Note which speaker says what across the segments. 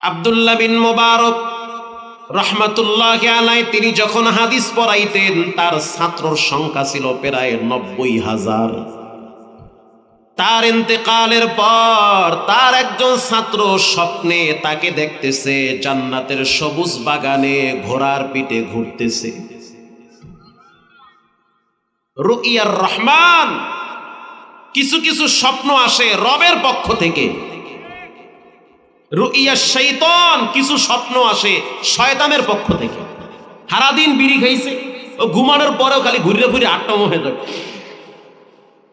Speaker 1: আব্দুল্লাহ বিন মুবারক রহমাতুল্লাহি আলাইহি তিনি যখন হাদিস পড়াইতেন তার ছাত্রর সংখ্যা ছিল প্রায় ৯০,০০০। তার ইন্তেকালের পর তার একজন ছাত্র স্বপ্নে তাকে দেখতেছে জান্নাতের সবুজ বাগানে ঘোড়ার পিঠে ঘুরতেছে। রুইয়ার রহমান, কিছু কিছু স্বপ্ন আসে রবের পক্ষ থেকে। রুইয়া শয়তান, কিছু স্বপ্ন আসে শয়তানের পক্ষ থেকে। সারাদিন বিড়ি খাইছে, ও ঘুমানোর পরেও খালি ঘুরে ঘুরে আটটা মোহে যায়।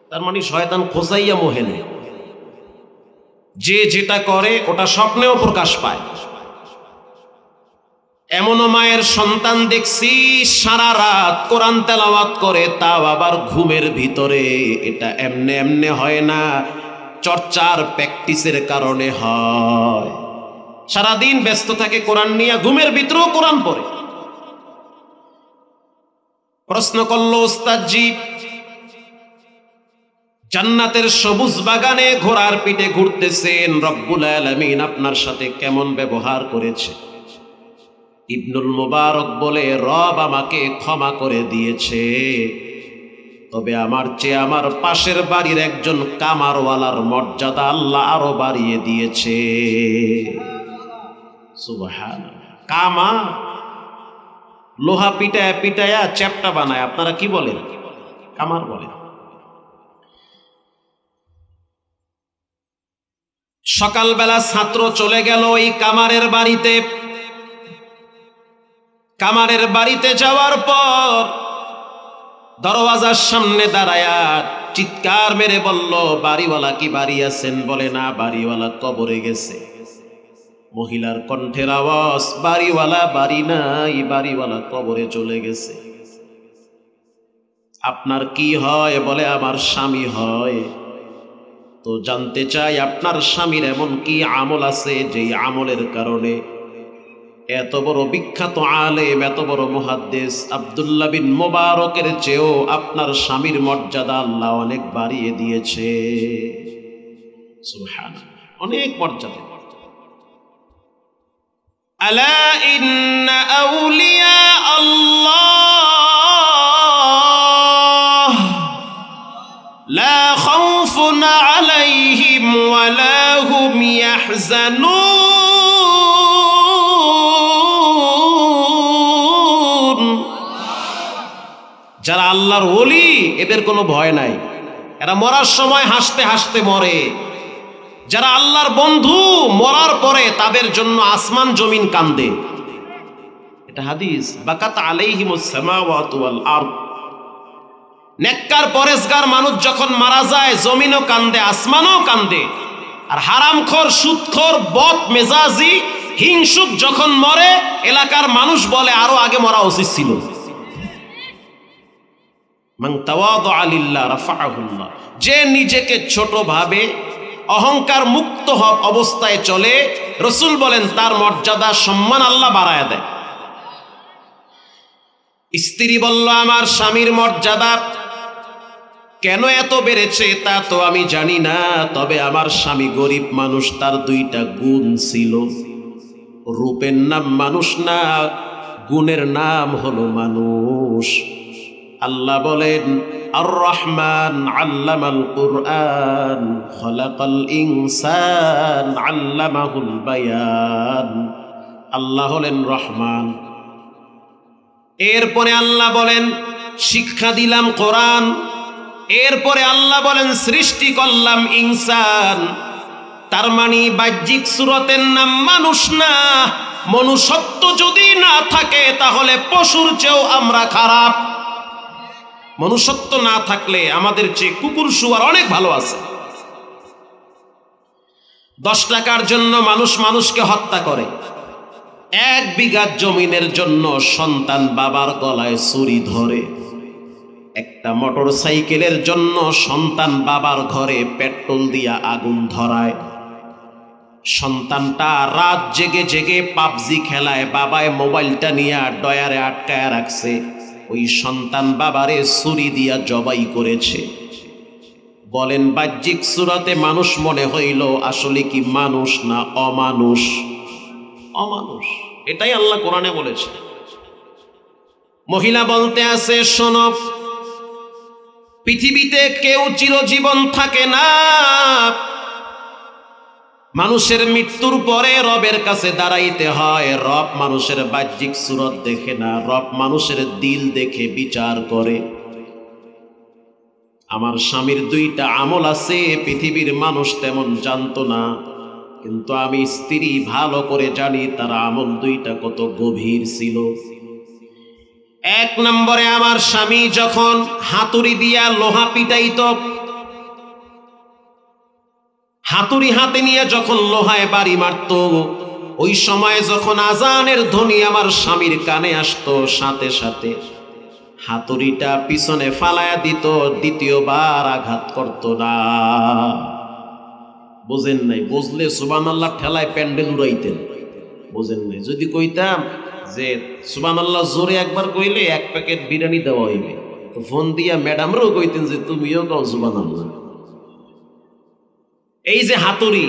Speaker 1: তার মানে শয়তান খোঁচাইয়া মোহে নেয়। যে যেটা করে ওটা স্বপ্নেও প্রকাশ পায়। এমনও মায়ের সন্তান দেখছি সারা রাত কোরআন তেলাওয়াত করে, তাও আবার ঘুমের ভিতরে। এটা এমনে এমনে হয় না, চর্চার প্র্যাকটিসের কারণে হয়। সারাদিন ব্যস্ত থাকে কোরআন নিয়ে, ঘুমের ভিতরেও কোরআন পড়ে। প্রশ্ন করলো ওস্তাদজি, জান্নাতের সবুজ বাগানে ঘোড়ার পিঠে ঘুরতেছেন, রব্বুল আলামিন আপনার সাথে কেমন ব্যবহার করেছে? ইবনুল মুবারক বলে, রব আমাকে ক্ষমা করে দিয়েছে, তবে আমার চেয়ে আমার পাশের বাড়ির একজন কামারওয়ালার মর্যাদা আল্লাহ আরো বাড়িয়ে দিয়েছে। সুবহানাল্লাহ। কামার লোহা পিটায়া পিটায়া চ্যাপ্টা বানায়, আপনারা কি বলেন? কামার বলেন। সকালবেলা ছাত্র চলে গেল ওই কামারের বাড়িতে। কামারের বাড়িতে যাওয়ার পর দরওয়াজার সামনে দাঁড়ায়া চিৎকার মেরে বলল, বাড়িওয়ালা কি বাড়ি আছেন? বলে, না, বাড়িওয়ালা কবরে গেছে। মহিলার কণ্ঠের আওয়াজ, বাড়িওয়ালা বাড়ি নাই, বাড়িওয়ালা কবরে চলে গেছে। আপনার কি হয়? বলে, আমার স্বামী হয়। তো জানতে চাই আপনার স্বামীর এমন কি আমল আছে যে আমলের কারণে এত বড় বিখ্যাত আলেম, এত বড় মুহাদ্দিস আব্দুল্লাহ বিন মুবারকের চেয়েও আপনার স্বামীর মর্যাদা আল্লাহ অনেক বাড়িয়ে দিয়েছে। সুবহানাল্লাহ, অনেক মর্যাদা। আলা ইন্না আউলিয়া আল্লাহ লা খাউফুন আলাইহিম ওয়া লা হুম ইয়াহজানুন। যারা আল্লাহর ওলি এদের কোনো ভয় নাই, এরা মরার সময় হাসতে হাসতে মরে। যারা আল্লাহর বন্ধু মরার পরে তাদের জন্য আসমান জমিন কান্দে। এটা হাদিস। বাকাত আলাইহিমুস সামাওয়াতু ওয়াল আরদ। নেককার পরেশগার মানুষ যখন মারা যায় জমিনও কান্দে, আসমানও কান্দে। আর হারামখোর, সুদখোর, বদ মেজাজি, হিংসুক যখন মরে এলাকার মানুষ বলে আরো আগে মরা উচিত ছিল। মান তাওয়াদা লিল্লাহ রাফাআহুল্লাহ। যে নিজেকে ছোট ভাবে, অহংকার মুক্ত অবস্থায় চলে, রাসূল বলেন তার মর্যাদা, সম্মান আল্লাহ বাড়ায় দেয়। স্ত্রী বলল, আমার স্বামীর মর্যাদা কেন এত বেড়েছে তা তো আমি জানি না, তবে আমার স্বামী গরিব মানুষ, তার দুইটা গুণ ছিল। রূপের নাম মানুষ না, গুণের নাম হলো মানুষ। আল্লাহ বলেন, আর রহমান আল্লামাল কুরআন খলাকাল ইনসান আল্লামাহুল বায়ান। আল্লাহ হলেন রহমান। এরপরে আল্লাহ বলেন, শিক্ষা দিলাম কোরআন। এরপরে আল্লাহ বলেন, সৃষ্টি করলাম ইনসান। তার মানে বাহ্যিক সুরতের নাম মানুষ না। মনুষ্যত্ব যদি না থাকে তাহলে পশুর চেয়েও আমরা খারাপ। মনুষ্যত্ব না থাকলে আমাদের চেয়ে কুকুর শুয়ার অনেক ভালো আছে। 10 টাকার জন্য মানুষ মানুষকে হত্যা করে। 1 বিঘা জমিনের জন্য সন্তান বাবার গলায় ছুরি ধরে। একটা মোটর সাইকেলের জন্য সন্তান বাবার ঘরে পেট্রোল দিয়া আগুন ধরায়। সন্তানটা রাত জেগে জেগে পাবজি খেলায়, বাবায় মোবাইলটা নিয়ে ডয়ারে আটকায় রাখছে। ওই সন্তান বাবারে ছুরি দিয়া জবাই করেছে। বলেন, বাহ্যিক সুরতে মানুষ মনে হইল, আসলে কি মানুষ না অমানুষ? অমানুষ। এটাই আল্লাহ কোরআনে বলেছে। মহিলা বলতে আছে, শোনো, পৃথিবীতে কেউ চিরজীবন থাকে না। মানুষের মৃত্যুর পরে রবের কাছে দাঁড়াইতে হয়। রব মানুষের বাহ্যিক সুরত দেখে না, রব মানুষের দিল দেখে বিচার করে। আমার স্বামীর 2টা আমল আছে, পৃথিবীর মানুষ তেমন জানতো না, কিন্তু আমি স্ত্রী ভালো করে জানি তার আমল 2টা কত গভীর ছিল। 1 নম্বরে, আমার স্বামী যখন হাতুড়ি দিয়া লোহা পিটাইত, হাতুড়ি হাতে নিয়ে যখন লোহায় বাড়ি মারত, ওই সময় যখন আজানের ধ্বনি আমার স্বামীর কানে আসতো, সাথে সাথে হাতুড়িটা পিছনে ফালায়া দিত, দ্বিতীয়বার আঘাত করত না। বোঝেন নাই? বুঝলে সুবহানাল্লাহ ঠেলায় প্যান্ডেল উড়াইতেন। বোঝেন নাই? যদি কইতাম যে সুবহানাল্লাহ জোরে একবার কইলে 1 প্যাকেট বিরিয়ানি দেওয়া হইবে, তো ফোন দিয়া ম্যাডামরাও কইতেন যে তুমিও কও সুবহানাল্লাহ। এই যে হাতুড়ি,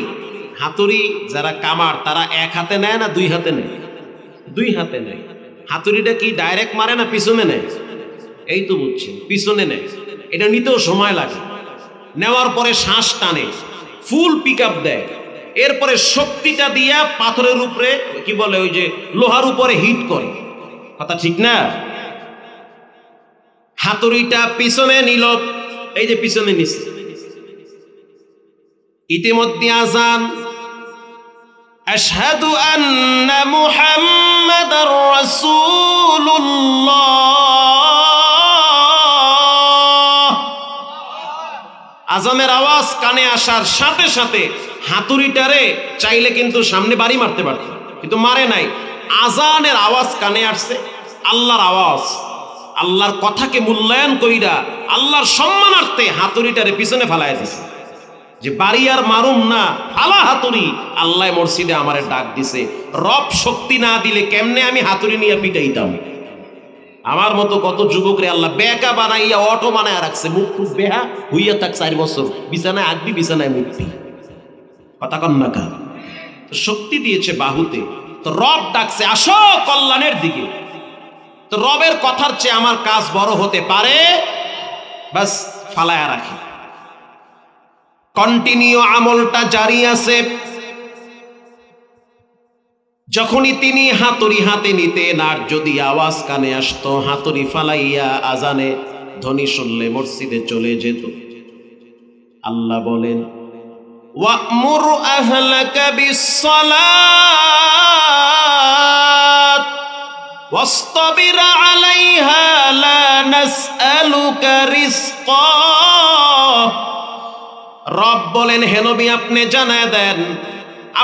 Speaker 1: হাতুড়ি যারা কামার তারা 1 হাতে নেয় না 2 হাতে নেয়? 2 হাতে নেয়। হাতুড়িটা কি ডাইরেক্ট মারে না পিছনে নেয়? এই তো বুঝছেন, পিছনে নেয়। এটা নিতেও সময় লাগে। নেওয়ার পরে শ্বাস টানে, ফুল পিক আপ দেয়, এরপরে শক্তিটা দিয়া পাথরের উপরে কি বলে ওই যে লোহার উপরে হিট করে। কথা ঠিক না? হাতুড়িটা পিছনে নিল, এই যে পিছনে নিছে। ইতিমধ্যে আযান, আশহাদু আন্না মুহাম্মাদার রাসূলুল্লাহ, আযানের আওয়াজ কানে আসার সাথে সাথে হাতুড়িটারে চাইলে কিন্তু সামনে বাড়ি মারতে পারত, কিন্তু মারে নাই। আযানের আওয়াজ কানে আসছে, আল্লাহর আওয়াজ, আল্লাহর কথাকে মূল্যায়ন কইরা আল্লাহর সম্মানার্থে হাতুড়িটারে পিছনে ফালাইয়া দিছে, যে বাড়ি আর মারুম না, ফালা হাতুড়ি। আল্লাহ মসজিদে আমারে ডাক দিছে। রব শক্তি না দিলে কেমনে আমি হাতুড়ি নিয়ে পিটাইতাম? আমার মতো কত যুবকরে আল্লাহ বেকা বানাইয়া অটো বানায় রাখছে, মুখ টুক বেহা হইয়া থাক 4 বছর, বিছানায় আগবি, বিছানায় মুক্তি। কথা কন না কা? শক্তি দিয়েছে বাহুতে, তো রব ডাকছে আসো কল্যাণের দিকে। তো রবের কথার চেয়ে আমার কাজ বড় হতে পারে? বাস ফালায়া রাখি। কন্টিনিউ আমলটা জারি আছে। যখনই তিনি হাতুড়ি হাতে নিতেন আর যদি আওয়াজ কানে আসতো, হাতুড়ি ফালাইয়া আজানে ধ্বনি শুনলে মসজিদে চলে যেত। আল্লাহ বলেন, ওয়া'মুর আহলাকা বিস-সালাত ওয়াসতাবির আলাইহা লা নাসআলুকা রিজকা। রব বলেন, হে নবী আপনি জানায় দেন,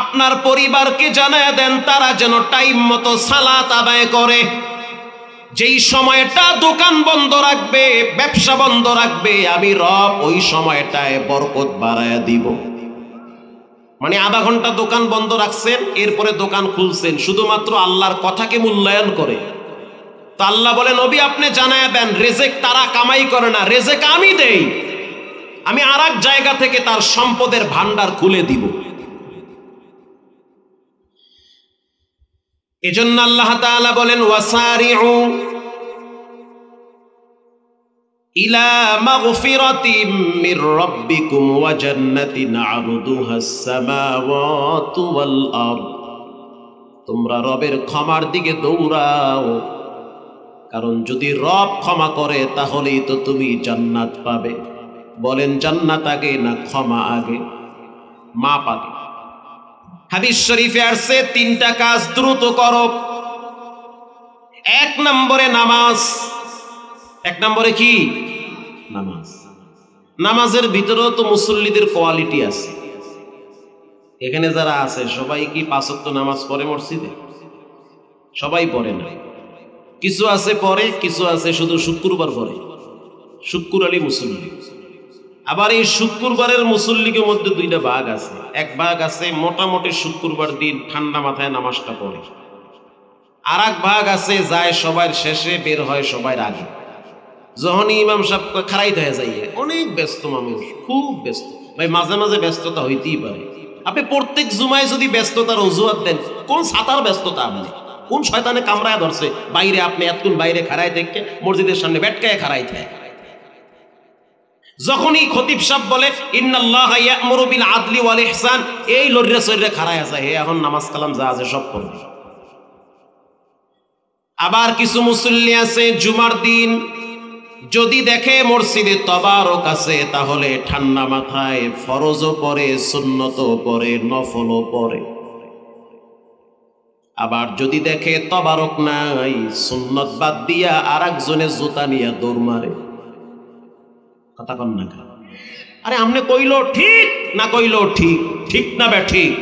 Speaker 1: আপনার পরিবারকে জানায় দেন তারা যেন টাইম মতো সালাত আদায় করে। যেই সময়টা দোকান বন্ধ রাখবে, ব্যবসা বন্ধ রাখবে, আমি রব ওই সময়টায় বরকত বাড়ায়া দিব। মানে আধা ঘন্টা দোকান বন্ধ রাখছেন, এরপরে দোকান খুলছেন, শুধুমাত্র আল্লাহর কথাকে মূল্যায়ন করে। তো আল্লাহ বলে, নবী আপনি জানায় দেন রেজেক তারা কামাই করে না, রেজেক আমি দেই। আমি আর এক জায়গা থেকে তার সম্পদের ভান্ডার খুলে দিব। এজন্য আল্লাহ তাআলা বলেন, ওয়াসারিউ ইলা মাগফিরাতিম মির রাব্বিকুম ওয়া জান্নাতিন আরদুহাস সামাওয়াতু ওয়াল আরদ। তোমরা রবের ক্ষমার দিকে দৌড়াও, কারণ যদি রব ক্ষমা করে তাহলেই তো তুমি জান্নাত পাবে। বলেন জান্নাত আগে না ক্ষমা আগে? মাপ আগে। হাদিস শরীফে আসছে 3টা কাজ দ্রুত করো। 1 নম্বরে নামাজ। 1 নম্বরে কি? নামাজ। নামাজের ভিতরেও তো মুসল্লিদের কোয়ালিটি আছে। এখানে যারা আছে সবাই কি 5 ওয়াক্ত নামাজ পড়ে মসজিদে? সবাই পড়ে না। কিছু আছে পড়ে, কিছু আছে শুধু শুক্রবার পড়ে, শুক্রবারই মুসল্লি। আবার এই শুক্রবারের মুসল্লিদের মধ্যে 2টা ভাগ আছে। এক ভাগ আছে মোটামুটি শুক্রবার দিন ঠান্ডা মাথায় নামাজটা পড়ে, আর এক ভাগ আছে যায় সবার শেষে, বের হয় সবার আগে। যখনই ইমাম সাহেব খারাইতে হয়ে যায়, অনেক ব্যস্ত মানুষ, খুব ব্যস্ত। ভাই মাঝে মাঝে ব্যস্ততা হইতেই পারে, আপনি প্রত্যেক জুমায় যদি ব্যস্ততার অজুহাত দেন, কোন ছাতার ব্যস্ততা? আপনি কোন শয়তানে কামড়ায় ধরছে বাইরে? আপনি এতক্ষণ বাইরে খাড়াই থেকে মসজিদের সামনে বেটকায় খাড়াই থাকে। যখনই খতিব সাহেব বলে ইন্নাল্লাহা ইয়া'মুরু বিল আদলি ওয়াল ইহসান, এই লরিয়া সরিয়া খাড়ায় আছে, হে এখন নামাজ কালাম যা আছে সব পড়বে। আবার কিছু মুসল্লি আছে জুমার দিন যদি দেখে মসজিদে তবারক আছে, তাহলে ঠান্ডা মাথায় ফরজও পড়ে, সুন্নতও পড়ে, নফলও পড়ে। আবার যদি দেখে তবারক নাই, সুন্নত বাদ দিয়া আর একজনের জুতা নিয়ে দৌড় মারে। কথা কন না? আরে আমনে কইলো ঠিক না কইলো ঠিক, ঠিক না বে ঠিক?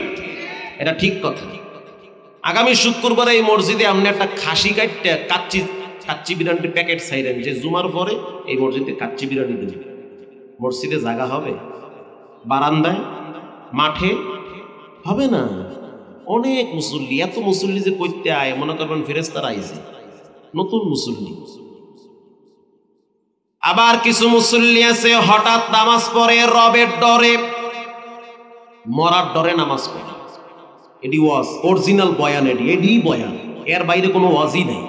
Speaker 1: এটা ঠিক কথা। আগামী শুক্রবার এই মসজিদে আপনি একটা খাসি কাটতে কাচ্চি বিরিয়ানির প্যাকেট চাইলেন, যে জুমার পরে এই মসজিদে কাচ্চি বিরিয়ানি দেবেন। মসজিদে জায়গা হবে? বারান্দায়, মাঠে হবে না। অনেক মুসল্লি, এত মুসল্লি যে করতে আয়, মনে করবেন ফেরেশতারা আইছে, নতুন মুসল্লি। আবার কিছু মুসল্লি আছে হঠাৎ নামাজ পড়ে রবের ডরে, মরার ডরে নামাজ পড়ে। এটি ওয়াজ, অরিজিনাল বয়ান, এটি বয়ান, এর বাইরে কোনো ওয়াজই নেই।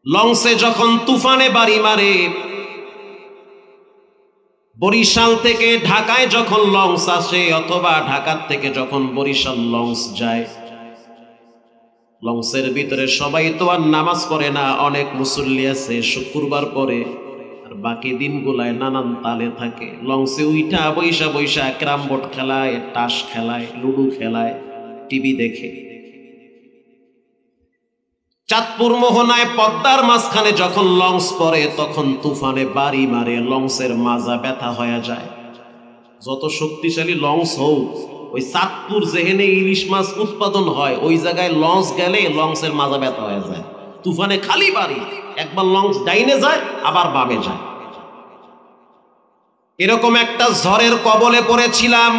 Speaker 1: লঞ্চে যখন তুফানে বাড়ি মারে, বরিশাল থেকে ঢাকায় যখন লঞ্চ আসে, অথবা ঢাকার থেকে যখন বরিশাল লঞ্চ যায়, লঞ্চের ভিতরে সবাই তো আর নামাজ পড়ে না। অনেক মুসল্লি আছে শুক্রবার পরে, আর বাকি দিনগুলায় নানান তালে থাকে। লঞ্চে উইঠা বৈশা বৈশা ক্যারাম বোর্ড খেলায়, তাস খেলায়, লুডু খেলায়, টিভি দেখে। চাঁদপুর মোহনায় পদ্মার মাঝখানে যখন লঞ্চ পড়ে, তখন তুফানে বাড়ি মারে, লঞ্চের মাজা ব্যথা হয়ে যায়। যত শক্তিশালী লঞ্চ হোক, ওই চাঁদপুর যেখানে ইলিশ মাছ উৎপাদন হয়, ওই জায়গায় লঞ্চ গেলে লঞ্চের মাজা ব্যথা হয়ে যায়। তুফানে খালি বাড়ি, একবার লঞ্চ ডাইনে যায় আবার বামে যায়। এরকম একটা ঝড়ের কবলে পড়েছিলাম।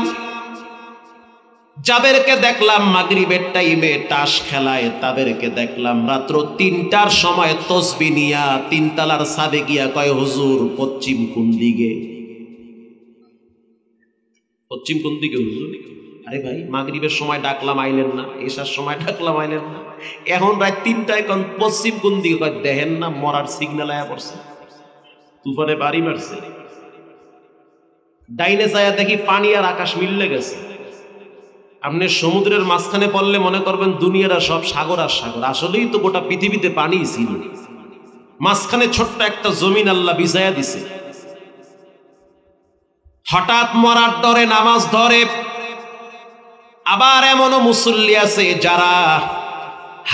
Speaker 1: যাদেরকে দেখলাম মাগরিবের টাইমে তাস খেলায়, তাদেরকে দেখলাম রাত্র ৩টার সময় তসবিহ নিয়া ৩ তলার ছাদে গিয়া কয়, হুজুর পশ্চিম কোন দিকে? পশ্চিম কোন দিকে হুজুর? আরে ভাই, মাগরিবের সময় ডাকলাম আইলেন না, এশার সময় ডাকলাম আইলেন না, এখন রাত ৩টায় কোন পশ্চিম কোন দিকে? কয় দেখেন না মরার সিগন্যাল আয়া পড়ছে, তুফানে বাড়ি মারছে। ডাইনে যায় দেখি পানি আর আকাশ মিললে গেছে। আপনি সমুদ্রের মাঝখানে পড়লে মনে করবেন দুনিয়াটা সব সাগর আর সাগর, আসলেই তো গোটা পৃথিবীতে পানি ছিল। মাঝখানে ছোট্ট একটা জমিন আল্লাহ বিছায়া দিছে। হঠাৎ মরার ডরে নামাজ ধরে। আবার এমনও মুসল্লি আছে যারা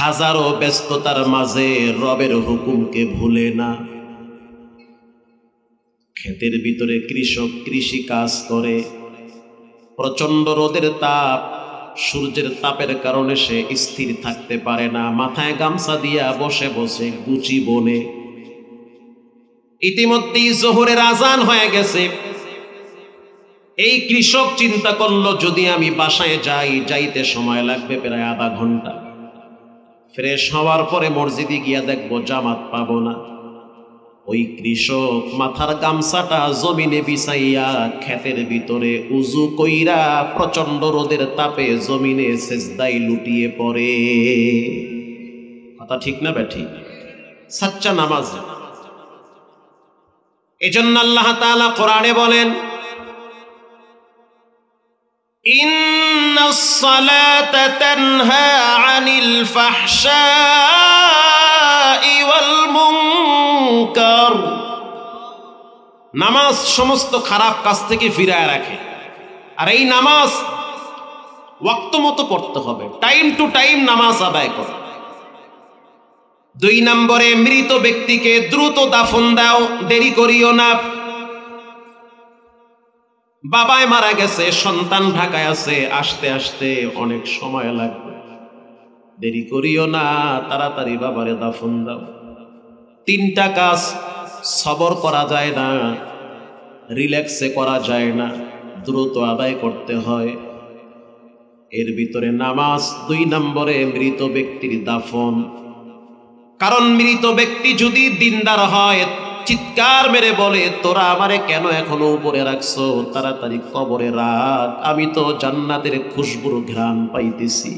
Speaker 1: হাজারো ব্যস্ততার মাঝে রবের হুকুমকে ভুলে না। ক্ষেতের ভিতরে কৃষক কৃষি কাজ করে, প্রচন্ড রোদের তাপ, সূর্যের তাপের কারণে সে স্থির থাকতে পারে না, মাথায় গামছা দিয়া বসে বসে গুচি বনে। ইতিমধ্যেই জোহরের আজান হয়ে গেছে। এই কৃষক চিন্তা করলো, যদি আমি বাসায় যাইতে সময় লাগবে প্রায় আধা ঘন্টা। ফ্রেশ হওয়ার পরে মসজিদে গিয়া দেখবো জামাত পাবো না। ওই কৃষক মাথার গামছাটা জমিনে বিছাইয়া ক্ষেতের ভিতরে উজু কইরা প্রচন্ড রোদের তাপে জমিনে সেজদায় লুটিয়ে পড়ে। কথা ঠিক না ব্যাঠিক? সাচ্চা নামাজ। এজন্য আল্লাহ তাআলা কোরআনে বলেন, ইন্নাস সালাতা তানহা আনিল ফাহশাই ওয়াল মুনকার। নামাজ সমস্ত খারাপ কাজ থেকে ফিরায় রাখে। আর এই নামাজ ওয়াক্ত মতো পড়তে হবে, টাইম টু টাইম নামাজ আদায় করো। 2 নম্বরে, মৃত ব্যক্তিকে দ্রুত দাফন দাও, দেরি করিও না। বাবায় মারা গেছে, সন্তান ঢাকায় আছে, আসতে আসতে অনেক সময় লাগবে, দেরি করিও না, তাড়াতাড়ি বাবারে দাফন দাও। 3টা কাজ সবর করা যায় না, রিল্যাক্সে করা যায় না, দ্রুত আদায় করতে হয়। এর ভিতরে নামাজ, 2 নম্বরে মৃত ব্যক্তির দাফন। কারণ মৃত ব্যক্তি যদি দিনদার হয় চিৎকার মেরে বলে, তোরা আমারে কেন এখনো উপরে রাখছো? তাড়াতাড়ি কবরে রাখ, আমি তো জান্নাতের খুশবুর ঘ্রাণ পাইতেছি।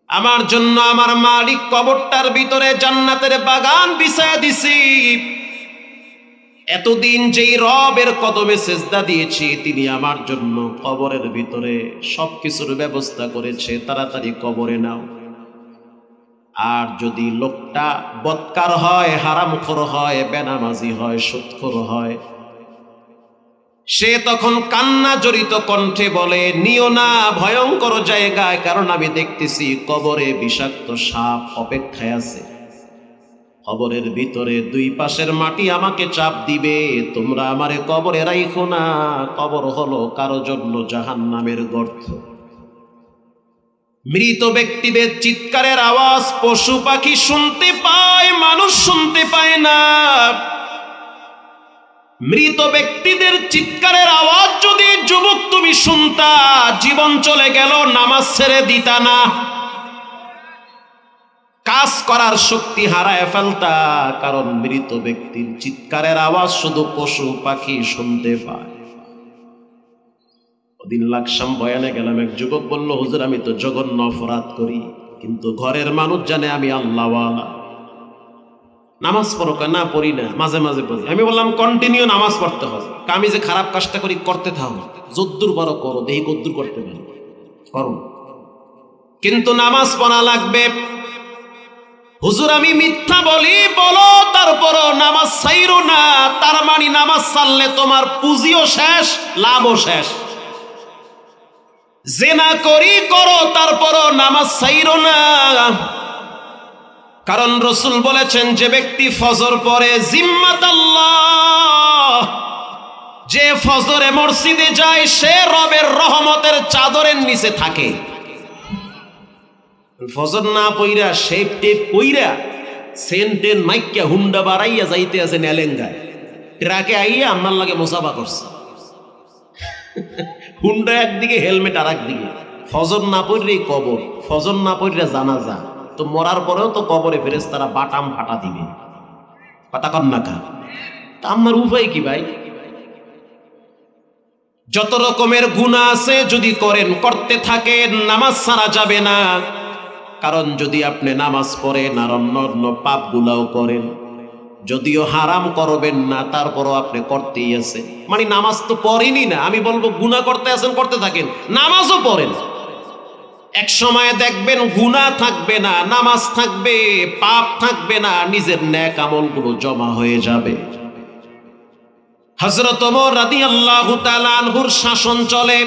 Speaker 1: আমার জন্য আমার মালিক কবরটার ভিতরে জান্নাতের বাগান বিছায়া দিছি। এতদিন যেই রবের কদমে সেজদা দিয়েছি, তিনি আমার জন্য কবরের ভিতরে সবকিছুর ব্যবস্থা করেছে, তাড়াতাড়ি কবরে নাও। আর যদি লোকটা বদকার হয়, হারামখোর হয়, বেনামাজি হয়, সুদখোর হয়, সে তখন কান্না জড়িত কণ্ঠে বলে, নিও না ভয়ঙ্কর জায়গায়, কারণ আমি দেখতেছি কবরে বিষাক্ত সাপ অপেক্ষায় আছে। কবরের ভিতরে দুই পাশের মাটি আমাকে চাপ দিবে, তোমরা আমারে কবরে রাইখো না। কবর হলো কারো জন্য জাহান্নামের গর্ত। মৃত ব্যক্তিদের চিৎকারের আওয়াজ পশু পাখি শুনতে পায়, মানুষ শুনতে পায় না। মৃত ব্যক্তিদের চিৎকারের আওয়াজ যদি যুবক তুমি শুনতা, জীবন চলে গেল, নামাজ ছেড়ে দিতা না, কাজ করার শক্তি হারায় ফেলতা। কারণ মৃত ব্যক্তির চিৎকারের আওয়াজ শুধু পশু পাখি শুনতে পায়। ওদিন লাকসাম বয়ানে গেলাম, এক যুবক বলল, হুজুর আমি তো জঘন্য অপরাধ করি, কিন্তু ঘরের মানুষ জানে আমি আল্লাহওয়ালা। নামাজ পড়ো? না পড়ি না, মাঝে মাঝে পড়ি। আমি বললাম কন্টিনিউ নামাজ পড়তে হবে। আমি যে খারাপ কাজটা করি করতে থাকো, যদ্দুর পারো করো, দেখি কদ্দুর করতে পারো করো, কিন্তু নামাজ পড়া লাগবে। হুজুর আমি মিথ্যা বলি, বলো, তারপরও নামাজ ছাইরো না। তার মানে নামাজ ছাড়লে তোমার পুঁজিও শেষ, লাভও শেষ। জেনা করি করো, তারপরও নামাজ ছাইরো না। কারণ রসুল বলেছেন, যে ব্যক্তি ফজর পড়ে জিম্মাত আল্লাহ, যে ফজরে মসজিদে যায়, সে রবের রহমতের চাদরের নিচে থাকে। ফজর না পইরা শেপ টেপ পইরা সেন্টেন মাইক্যা হুন্ডা বাড়াইয়া যাইতে আছে নেলেঙ্গায়, ট্রাকে আইয়া আপনার লাগে মোসাফা করছে, হুন্ডা একদিকে হেলমেট আর একদিকে। ফজর না পড়লেই কবর, ফজর না পড়লে জানাজা। তো মরার পরেও তো কবরে ফেরেশতারা বাটাম ফাটা দিবে, কথা কন না কা? তা আমার উপায় কি ভাই? যত রকমের গুনাহ আছে যদি করেন, করতে থাকেন, নামাজ ছাড়া যাবে না। কারণ যদি আপনি নামাজ পড়েন আর অন্য অন্য পাপগুলাও করেন, যদিও হারাম করবেন না, তারপরও আপনি করতেই আছে। মানে নামাজ তো পড়েনি না, আমি বলবো গুনাহ করতে আছেন, করতে থাকেন, নামাজও পড়েন। এক সময় দেখবেন গুনাহ থাকবে না, নামাজ থাকবে, পাপ থাকবে না, নিজের নেক আমলগুলো জমা হয়ে যাবে। হযরত ওমর রাদিয়াল্লাহু তাআলা আনহুর শাসন চলে।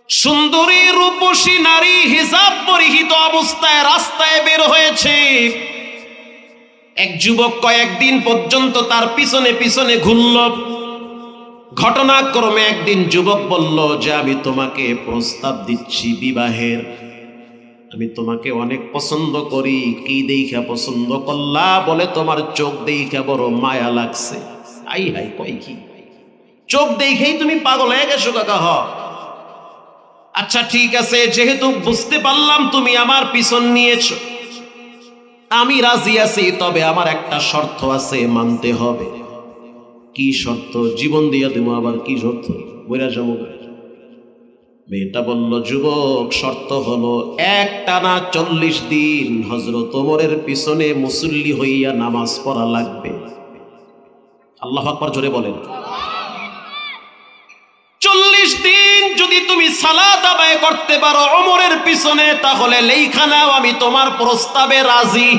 Speaker 1: সুন্দরী রূপসী নারী হিজাব পরিহিত অবস্থায় রাস্তায় বের হয়েছে। এক যুবক কয়েকদিন পর্যন্ত তার পিছনে পিছনে ঘুরল। ঘটনাক্রমে একদিন যুবক বলল যে, আমি তোমাকে প্রস্তাব দিচ্ছি বিবাহের, আমি তোমাকে অনেক পছন্দ করি। কি দেখা পছন্দ করলা? বলে, তোমার চোখ দেখা বড় মায়া লাগছে। আই হাই, কই কি চোখ দেখেই তুমি পাগল হয়ে গেছো কাকা? হ, আচ্ছা ঠিক আছে, যেহেতু বুঝতে পারলাম তুমি আমার পিছন নিয়েছো, আমি রাজি আছি, তবে আমার একটা শর্ত আছে, মানতে হবে। কি শর্ত? জীবন দিয়া দেবো। আবার কি শর্ত? বইরা যাবো। মেয়েটা বলল, যুবক শর্ত হলো একটানা 40 দিন হযরত ওমরের পিছনে মুসল্লি হইয়া নামাজ পড়া লাগবে। আল্লাহু আকবার জোরে বলেন। 40 দিন যদি তুমি সালাত আদায় করতে পারো ওমরের পিছনে, তাহলে লেখা নাও, আমি তোমার প্রস্তাবে রাজি।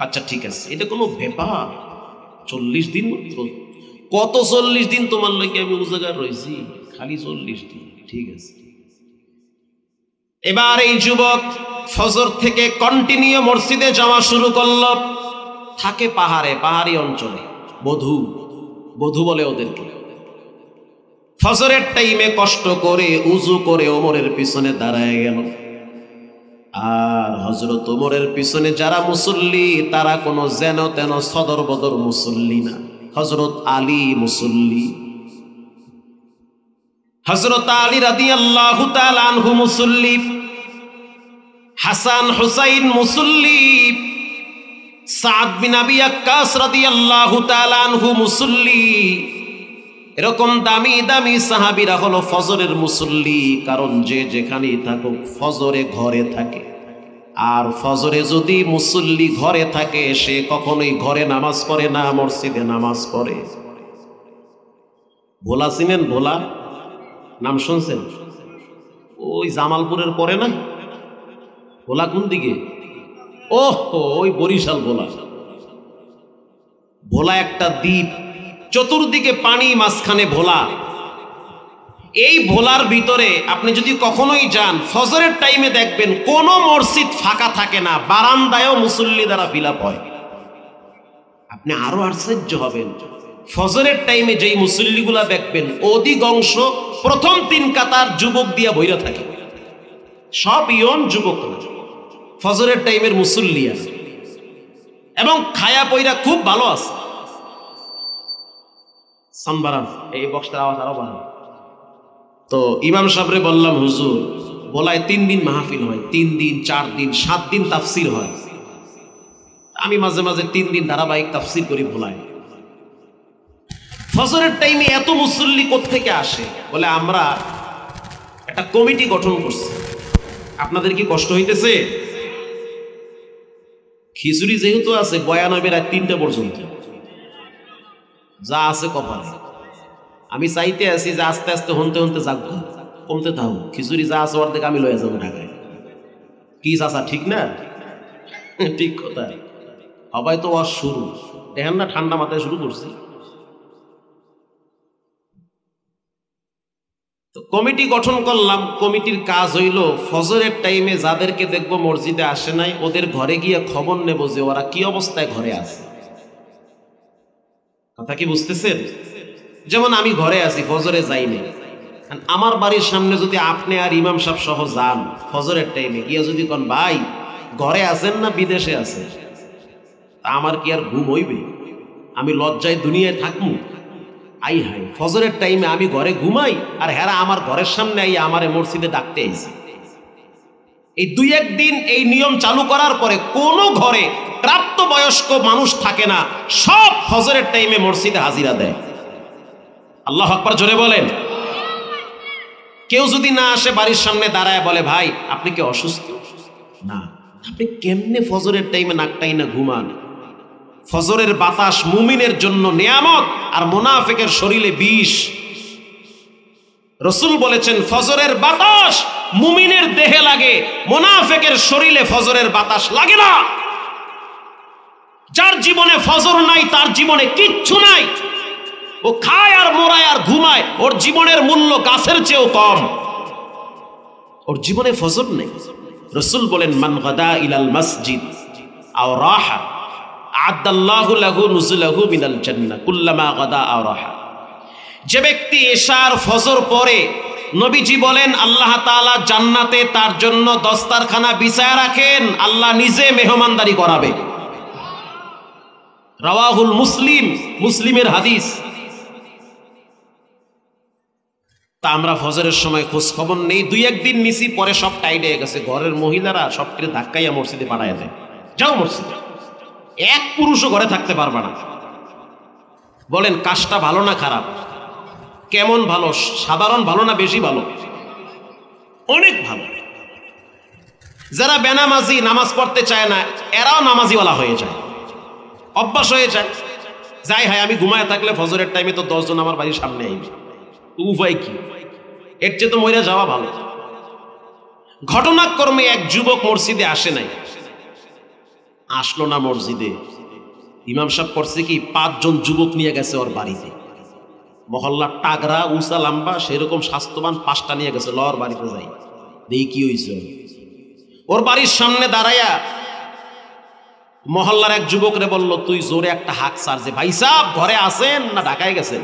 Speaker 1: আচ্ছা ঠিক আছে, এটা কোনো ব্যাপার? 40 দিন মাত্র? কত 40 দিন তোমার লাগে আমি উজাগার রয়েছি, খালি 40 দিন। ঠিক আছে। এবার এই যুবক ফজর থেকে কন্টিনিউ মসজিদে যাওয়া শুরু করল। থাকে পাহাড়ে, পাহাড়ি অঞ্চলে, বধূ বধূ বলে ওদেরকে। ফজরের টাইমে কষ্ট করে উজু করে ওমরের পিছনে দাঁড়ায় গেল। আর হযরত ওমরের পিছনে যারা মুসল্লি, তারা কোনো যেন তেন সদর বদর মুসল্লি না। হযরত আলী মুসল্লি, হযরত আলী রাদিয়াল্লাহু তাআলা আনহু মুসল্লি, হাসান হুসাইন মুসল্লি, সাদ বিন আবি ওয়াক্কাস রাদিয়াল্লাহু তাআলা আনহু মুসল্লি। এরকম দামি দামি সাহাবীরা হলো ফজরের মুসল্লি, কারণ যে যেখানেই থাকুক ফজরে ঘরে থাকে। আর ফজরে যদি মুসল্লি ঘরে থাকে সে কখনোই ঘরে নামাজ পড়ে না, মসজিদে নামাজ পড়ে। ভোলা চিনেন? ভোলা নাম শুনছেন? ওই জামালপুরের পরে না? ভোলা কোন দিকে? ওই বরিশাল ভোলা। ভোলা একটা দ্বীপ, চতুর্দিকে পানি, মাঝখানে ভোলা। এই ভোলার ভিতরে আপনি যদি কখনোই যান ফজরের টাইমে দেখবেন কোনো মসজিদ ফাঁকা থাকে না, বারান্দায়ও মুসল্লি দ্বারা ফিল আপ হয়। আপনি আরো আশ্চর্য হবেন, ফজরের টাইমে যেই মুসল্লিগুলা দেখবেন অধিকাংশ প্রথম 3 কাতার যুবক দিয়া বইরা থাকে, সব ইয়ন যুবক না, ফজরের টাইমের মুসল্লি আছে এবং খায়া পয়রা খুব ভালো আছে। সানবারান এই বক্সটার আওয়াজ আরো বাড়ান। তো ইমাম সাহেবরে বললাম, হুজুর বলায় 3 দিন মাহফিল হয়, 3 দিন 4 দিন 7 দিন তাফসির হয়। আমি মাঝে মাঝে 3 দিন ধারাবাহিক তাফসির করি ভোলায়। ফজরের টাইমে এত মুসল্লি কোত্থেকে আসে? বলে আমরা একটা কমিটি গঠন করছি। আপনাদের কি কষ্ট হইতেছে? খিচুড়ি যেহেতু আছে বয়ান হবে রাত 3টা পর্যন্ত, যা আছে কপালে। আমি চাইতে আছি যে আস্তে আস্তে হনতে হনতে জাগবো, কমতে থাকবো। খিচুড়ি যা আছে অর্ধেক আমি লয়ে যাবো ঢাকায়। কি চাচা ঠিক না? ঠিক কথা। সবাই তো ওয়াজ শুরু, দেখেন না ঠান্ডা মাথায় শুরু করছি। তো কমিটি গঠন করলাম। কমিটির কাজ হইল ফজরের টাইমে যাদেরকে দেখবো মসজিদে আসে নাই ওদের ঘরে গিয়ে খবর নেব যে ওরা কি অবস্থায় ঘরে আছে। কথা কি বুঝতেছেন? যেমন আমি ঘরে আছি, ফজরে যাইনি, আমার বাড়ির সামনে যদি আপনি আর ইমাম সাহেব সহ যান ফজরের টাইমে গিয়ে যদি কোন ভাই ঘরে আছেন না বিদেশে আছে, তা আমার কি আর ঘুম হইবে? আমি লজ্জায় দুনিয়ায় থাকবো? আই হাই, ফজরের টাইমে আমি ঘরে ঘুমাই আর হেরা আমার ঘরের সামনে আই আমারে মসজিদে ডাকতে আইছে। এই 2-1 দিন এই নিয়ম চালু করার পরে কোনো ঘরে প্রাপ্তবয়স্ক মানুষ থাকে না, সব ফজরের টাইমে মসজিদে হাজিরা দেয়। আল্লাহু আকবার জোরে বলেন। কেউ যদি না আসে বাড়ির সামনে দাঁড়ায় বলে, ভাই আপনি কি অসুস্থ? না। আপনি কেমনে ফজরের টাইমে নাকটাই না ঘুমান? ফজরের বাতাস মুমিনের জন্য নিয়ামত আর মুনাফিকের শরীরে বিষ। রাসূল বলেছেন ফজরের বাতাস মুমিনের দেহে লাগে, মুনাফিকের শরীরে ফজরের বাতাস লাগে না। যার জীবনে ফজর নাই তার জীবনে কিচ্ছু নাই। ও খায় আর মোড়ায় আর ঘুমায়, ওর জীবনের মূল্য গাছের চেয়েও কম। ওর জীবনে ফজর নেই। রাসূল বলেন, মান গাদা ইলাল মসজিদ আও রাহা আদাল্লাহু লাহু নুজুলাহু মিনাল জান্নাহ কুল্লামা গাদা আও রাহা। যে ব্যক্তি ইশার ফজর পড়ে, নবীজি বলেন আল্লাহ তাআলা জান্নাতে তার জন্য দস্তারখানা বিছায়া রাখেন, আল্লাহ নিজে মেহমানদারি করাবে। রাওয়াহুল মুসলিম, মুসলিমের হাদিস। তা আমরা ফজরের সময় খোঁজ খবর নেই, 2-1 দিন নিছি, পরে সব টাইট হয়ে গেছে। ঘরের মহিলারা সবকে ধাক্কাইয়া মসজিদে পাঠাইয়া দেয়, যাও মসজিদে। এক পুরুষও ঘরে থাকতে পারবে না। বলেন কাজটা ভালো না খারাপ? কেমন ভালো? সাধারণ ভালো না বেশি ভালো? অনেক ভালো। যারা বেনামাজি, নামাজ পড়তে চায় না, এরাও নামাজিওয়ালা হয়ে যায়, অভ্যাস হয়ে যায়। যাই হয় আমি ঘুমায় থাকলে ফজরের টাইমে তো 10 জন আমার বাড়ির সামনে আইবে, উপায় কি? এর চেয়ে তো মইরা যাওয়া ভালো। ঘটনাক্রমে এক যুবক মসজিদে আসে নাই, আসলো না মসজিদে। ইমাম সাহেব করছে কি, 5 জন যুবক নিয়ে গেছে ওর বাড়িতে। মহল্লার টাগরা, উঁচা লম্বা, সেরকম স্বাস্থ্যবান 5টা নিয়ে গেছে, লর বাড়িতে যাই দেখি কি হয়েছে। ওর বাড়ির সামনে দাঁড়াইয়া মহল্লার এক যুবকরে বলল, তুই জোরে একটা হাক ছাড় যে ভাই সাহেব ঘরে আছেন না ঢাকায় গেছেন।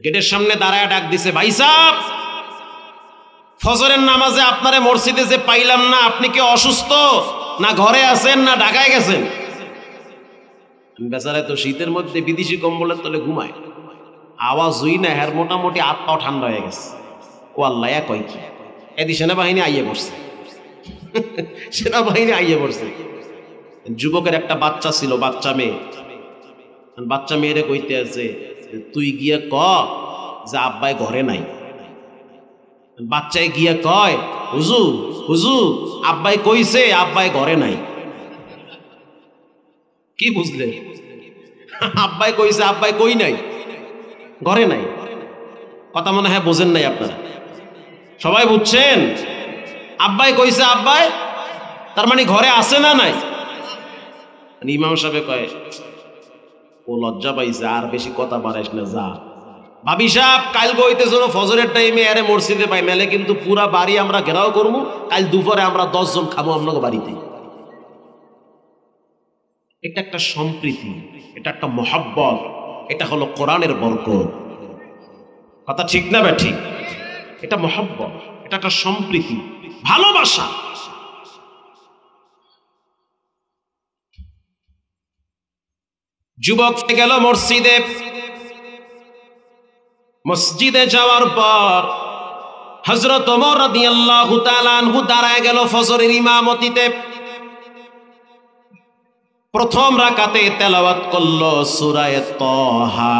Speaker 1: গেটের সামনে দাঁড়ায় ডাক দিছে, ভাই সাহেব ফজরের নামাজে আপনারে মসজিদে যে পাইলাম না, আপনি কি অসুস্থ না ঘরে আছেন না ঢাকায় গেছেন? বেচারা তো শীতের মধ্যে বিদেশি কম্বলের তলে ঘুমায়, আওয়াজ হই না, হ্যার মোটামুটি হাত পাও ঠান্ডা হয়ে গেছে। ও আল্লাহ কয় কি, এদি সেনাবাহিনী আইয়ে পড়ছে, সেনাবাহিনী আইয়ে পড়ছে। যুবকের একটা বাচ্চা ছিল, বাচ্চা মেয়ে। বাচ্চা মেয়েরে কইতে আছে, তুই গিয়ে ক যে আব্বাই ঘরে নাই। বাচ্চায় গিয়ে কয়, হুজুর হুজুর আব্বাই কইছে আব্বাই ঘরে নাই। কি বুঝলে? আব্বাই কইছে আব্বাই কই নাই, ঘরে নাই। কথা মনে হয় বোঝেন নাই আপনারা, সবাই বুঝছেন? আব্বাই কইছে আব্বাই, তার মানে ঘরে আছে না নাই? ইমাম সাহেব কয়, ও লজ্জা পাইছে, আর বেশি কথা বাড়াইস না, যা। ভাবি সাহেব কাল বইতেছ ফজরের টাইমে আরে মসজিদে পাই, মেলে কিন্তু পুরা বাড়ি আমরা ঘেরাও করবো, কাল দুপুরে আমরা 10 জন খাবো আপনাকে বাড়িতে। এটা একটা সম্প্রীতি, এটা একটা মহব্বত, এটা হলো কোরআনের বরকত। কথা ঠিক না বে ঠিক? এটা মহব্বত, এটা একটা সম্প্রীতি, ভালোবাসা। যুবক গেল মসজিদে। মসজিদে যাওয়ার পর হযরত ওমর রাদিয়াল্লাহু তাআলা আনহু দাঁড়ায় গেল ফজরের ইমামতিতে। প্রথম রাকাতে তেলাওয়াত করলো সূরা তাহা।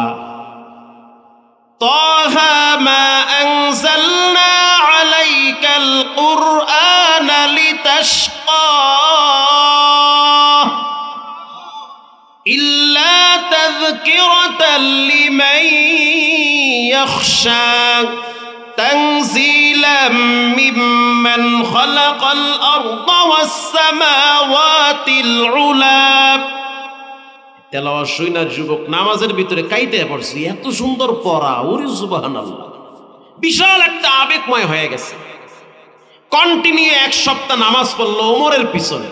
Speaker 1: তাহা মা আনজালনা আলাইকাল কুরআনা লিতাশকা ইল্লা তাযকিরাতাল লিমান ইয়াখশা তানজিলাম মিম্মান খালাকাল আরদা ওয়াস সামাওয়াতিল উলা। তেলাওয়াত শুইনা যুবক নামাজের ভিতরে কাইতে পড়ছে, এত সুন্দর পড়া, ওরে সুবহানাল্লাহ। বিশাল একটা আবেগময় হয়ে গেছে। কন্টিনিউ 1 সপ্তাহ নামাজ পড়লো ওমরের পিছনে।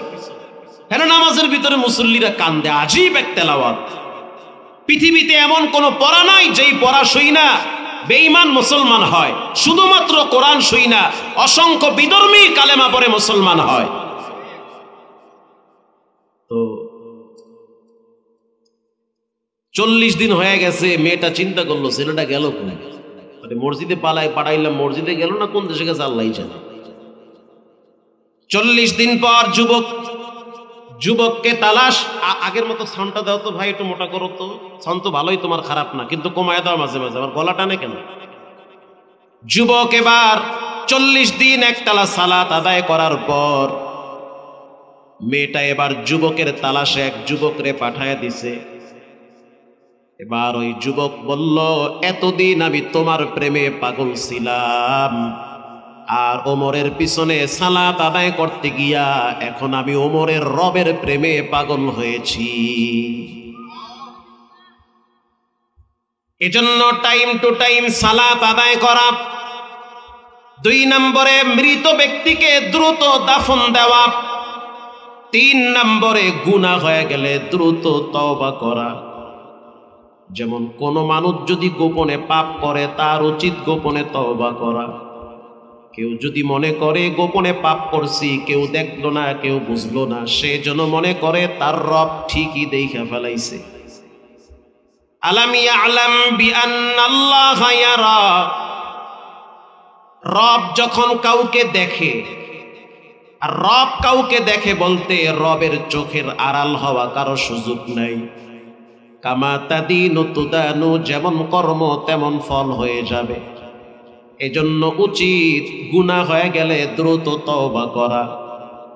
Speaker 1: হ্যাঁ, নামাজের ভিতরে মুসল্লিরা কান্দে, আজীব এক তেলাওয়াত। পৃথিবীতে এমন কোন পড়া নাই যেই পড়া শুইনা বেঈমান মুসলমান হয়। শুধুমাত্র কোরআন শুইনা অসংখ্য বিধর্মী কালেমা পড়ে মুসলমান হয়। তো 40 দিন হয়ে গেছে, মেয়েটা চিন্তা করলো ছেলেটা গেল কোথায়, মানে মসজিদে পাঠাইলাম, মসজিদে গেল না কোন দেশে গেছে আল্লাহই জানে। 40 দিন পর যুবককে তালাশ। আগের মতো সাউন্ডটা দাও তো ভাই, একটু মোটা করো তো। সাউন্ড তো ভালোই তোমার, খারাপ না, কিন্তু কমায় দাও মাঝে মাঝে, আমার গলা টানে কেন? যুবক এবার 40 দিন একটালা সালাত আদায় করার পর মেয়েটা এবার যুবকের তালাশে এক যুবকরে পাঠায় দিছে। এবার ওই যুবক বলল, এতদিন আমি তোমার প্রেমে পাগল ছিলাম, আর ওমরের পিছনে সালাত আদায় করতে গিয়া এখন আমি ওমরের রবের প্রেমে পাগল হয়েছি। এজন্য টাইম টু টাইম সালাত আদায় করা। 2 নম্বরে মৃত ব্যক্তিকে দ্রুত দাফন দেওয়া। 3 নম্বরে গুনাহ হয়ে গেলে দ্রুত তওবা করা। যেমন কোন মানুষ যদি গোপনে পাপ করে তার উচিত গোপনে তওবা করা। কেউ যদি মনে করে গোপনে পাপ করছি, কেউ দেখলো না, কেউ বুঝলো না, সে যেন মনে করে তার রব ঠিকই দেখে ফেলাইছে। আলাম ইয়ালাম বিআন্নাল্লাহা ইয়ারা। রব যখন কাউকে দেখে, আর রব কাউকে দেখে বলতে রবের চোখের আড়াল হওয়া কারো সুযোগ নাই। কামা তাদিনু তুদানু, যেমন কর্ম তেমন ফল হয়ে যাবে। এজন্য উচিত গুনাহ হয়ে গেলে দ্রুত তওবা করা।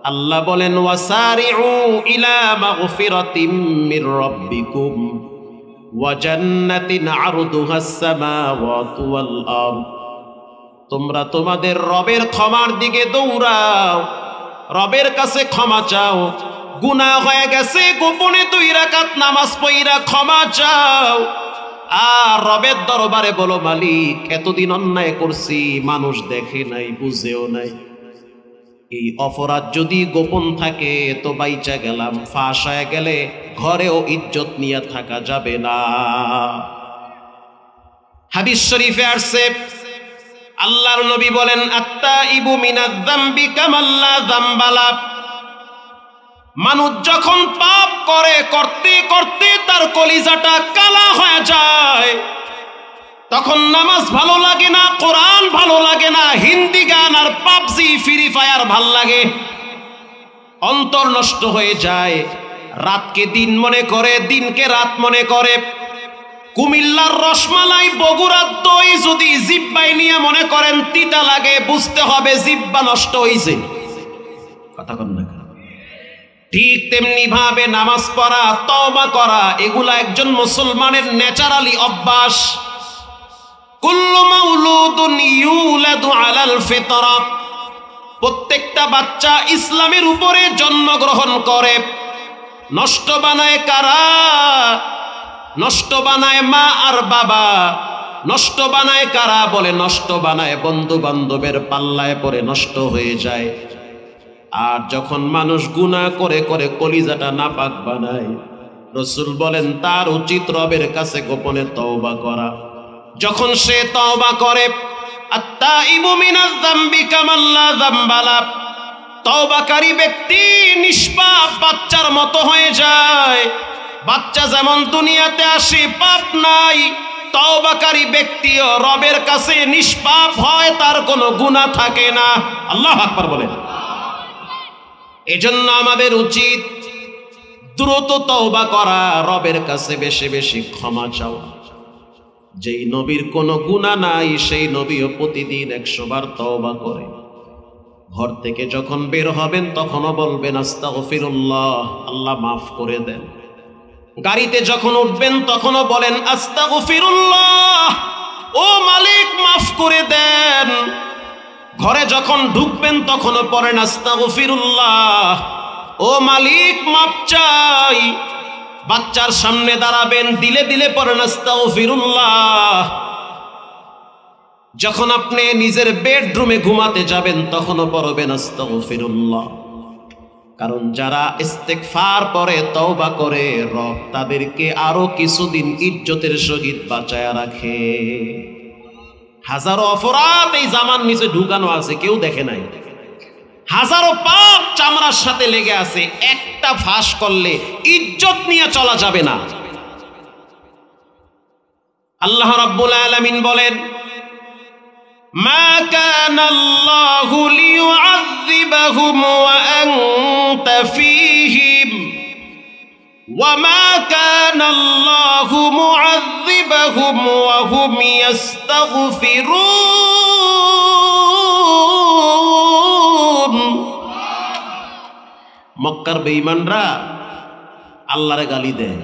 Speaker 1: আল্লাহ বলেন, ওয়াসারিউ ইলা মাগফিরাতিম মির রাব্বিকুম ওয়া জান্নাতিন আরদুহাস সামাওয়াতু ওয়াল আরদ। তোমরা তোমাদের রবের ক্ষমার দিকে দৌড়াও, রবের কাছে ক্ষমা চাও। গুনাহ হয়ে গেছে, গোপনে 2 রাকাত নামাজ পড়া ক্ষমা চাও, আর রবের দরবারে বলো, মালিক এতদিন অন্যায় করছি, মানুষ দেখে নাই, বুঝেও নাই। এই অপরাধ যদি গোপন থাকে তো বাইচা গেলাম, ফাঁস হয়ে গেলে ঘরেও ইজ্জত নিয়ে থাকা যাবে না। হাদিস শরীফে আসছে, আল্লাহর নবী বলেন, আত্তাইবু মিনাজ যামবি কামাল্লা যামবালা। মানুষ যখন পাপ করে, করতে করতে তার কলিজাটা কালা হয়ে যায়, তখন নামাজ ভালো লাগে না, কোরআন ভালো লাগে না, হিন্দি গান আর পাবজি ফ্রি ফায়ার ভাল লাগে। অন্তর নষ্ট হয়ে যায়, রাতকে দিন মনে করে, দিনকে রাত মনে করে। কুমিল্লার রসমালাই, বগুড়ার দই যদি জিহ্বায় নিয়ে মনে করেন তিতা লাগে, বুঝতে হবে জিহ্বা নষ্ট হইছে। কথা কন না? ঠিক তেমনি ভাবে নামাজ পড়া, তওবা করা, এগুলা একজন মুসলমানের ন্যাচারালি অভ্যাস। কুল্লু মাউলুদুন ইউলাদু আলাল ফিতরা, প্রত্যেকটা বাচ্চা ইসলামের উপরে জন্মগ্রহণ করে। নষ্ট বানায় কারা? নষ্ট বানায় মা আর বাবা। নষ্ট বানায় কারা? বলে নষ্ট বানায় বন্ধু বান্ধবের পাল্লায় পড়ে নষ্ট হয়ে যায়। আর যখন মানুষ গুনাহ করে করে কলিজাটা নাপাক বানায়, রাসূল বলেন তার উচিত রবের কাছে গোপনে তওবা করা। যখন সে তওবা করে, আত্তাইবু মিনাজ যামবি কামান লা যামবা লা, তওবাকারী ব্যক্তি নিষ্পাপ বাচ্চার মতো হয়ে যায়। বাচ্চা যেমন দুনিয়াতে আসে পাপ নাই, তওবাকারী ব্যক্তিও রবের কাছে নিষ্পাপ হয়, তার কোনো গুনাহ থাকে না। আল্লাহু আকবার বলেন। এজন্য আমাদের উচিত দ্রুত তওবা করা, রবের কাছে বেশি বেশি ক্ষমা চাওয়া। যেই নবীর কোনো গুনাহ নাই, সেই নবীও প্রতিদিন 100 বার তওবা করে। ঘর থেকে যখন বের হবেন তখনও বলবেন আস্তাগফিরুল্লাহ, আল্লাহ মাফ করে দেন। গাড়িতে যখন উঠবেন তখনও বলেন আস্তাগফিরুল্লাহ, ও মালিক মাফ করে দেন। ঘরে যখন ঢুকবেন তখনও পড়েন আস্তাগফিরুল্লাহ, ও মালিক মাফ চাই। বাচ্চার সামনে দাঁড়াবেন, দিলে দিলে পড়েন আস্তাগফিরুল্লাহ। যখন আপনি নিজের বেডরুমে ঘুমাতে যাবেন তখনও পড়বেন আস্তাগফিরুল্লাহ। কারণ যারা ইস্তেগফার পড়ে, তওবা করে, রব তাদেরকে আরো কিছুদিন ইজ্জতের সহিত বাঁচায়া রাখে। হাজারো অপরাধ এই জামার নিচে ঢুকানো আছে, কেউ দেখে নাই। হাজারো পাপ চামড়ার সাথে লেগে আছে, একটা ফাঁস করলে ইজ্জত নিয়ে চলা যাবে না। আল্লাহ রাব্বুল আলামিন বলেন, মা কানা আল্লাহু লিয়ুআযযিবাহুম ওয়া আনতা ফীহিম ওয়া মা কানা আল্লাহু মুআযযিবাহুম ওয়া হুম ইস্তাগফিরুন। মক্কার বেঈমানরা আল্লাহরে গালি দেয়,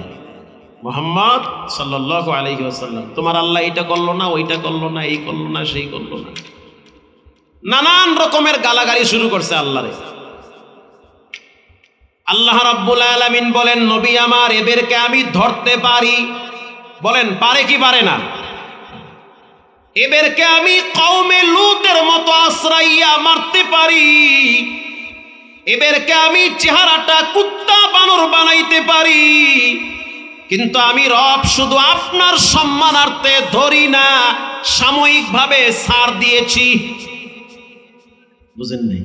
Speaker 1: মুহাম্মদ সাল্লাল্লাহু আলাইহি ওয়াসাল্লাম তোমার আল্লাহ এটা করলো না, ওইটা করলো না, এই করলো না, সেই করলো না, নানান রকমের গালাগালি শুরু করছে আল্লাহরে। আল্লাহ রাব্বুল আলামিন বলেন, নবী আমার, এদেরকে আমি ধরতে পারি। বলেন পারে কি পারে না? এদেরকে আমি কওমে লূতের মতো আশ্রাইয়া মারতে পারি। এদেরকে আমি চেহারাটা কুত্তা বানর বানাইতে পারি। কিন্তু আমি রব শুধু আপনার সম্মানার্থে ধরি না, সাময়িকভাবে ছাড় দিয়েছি। বুঝেন নাই?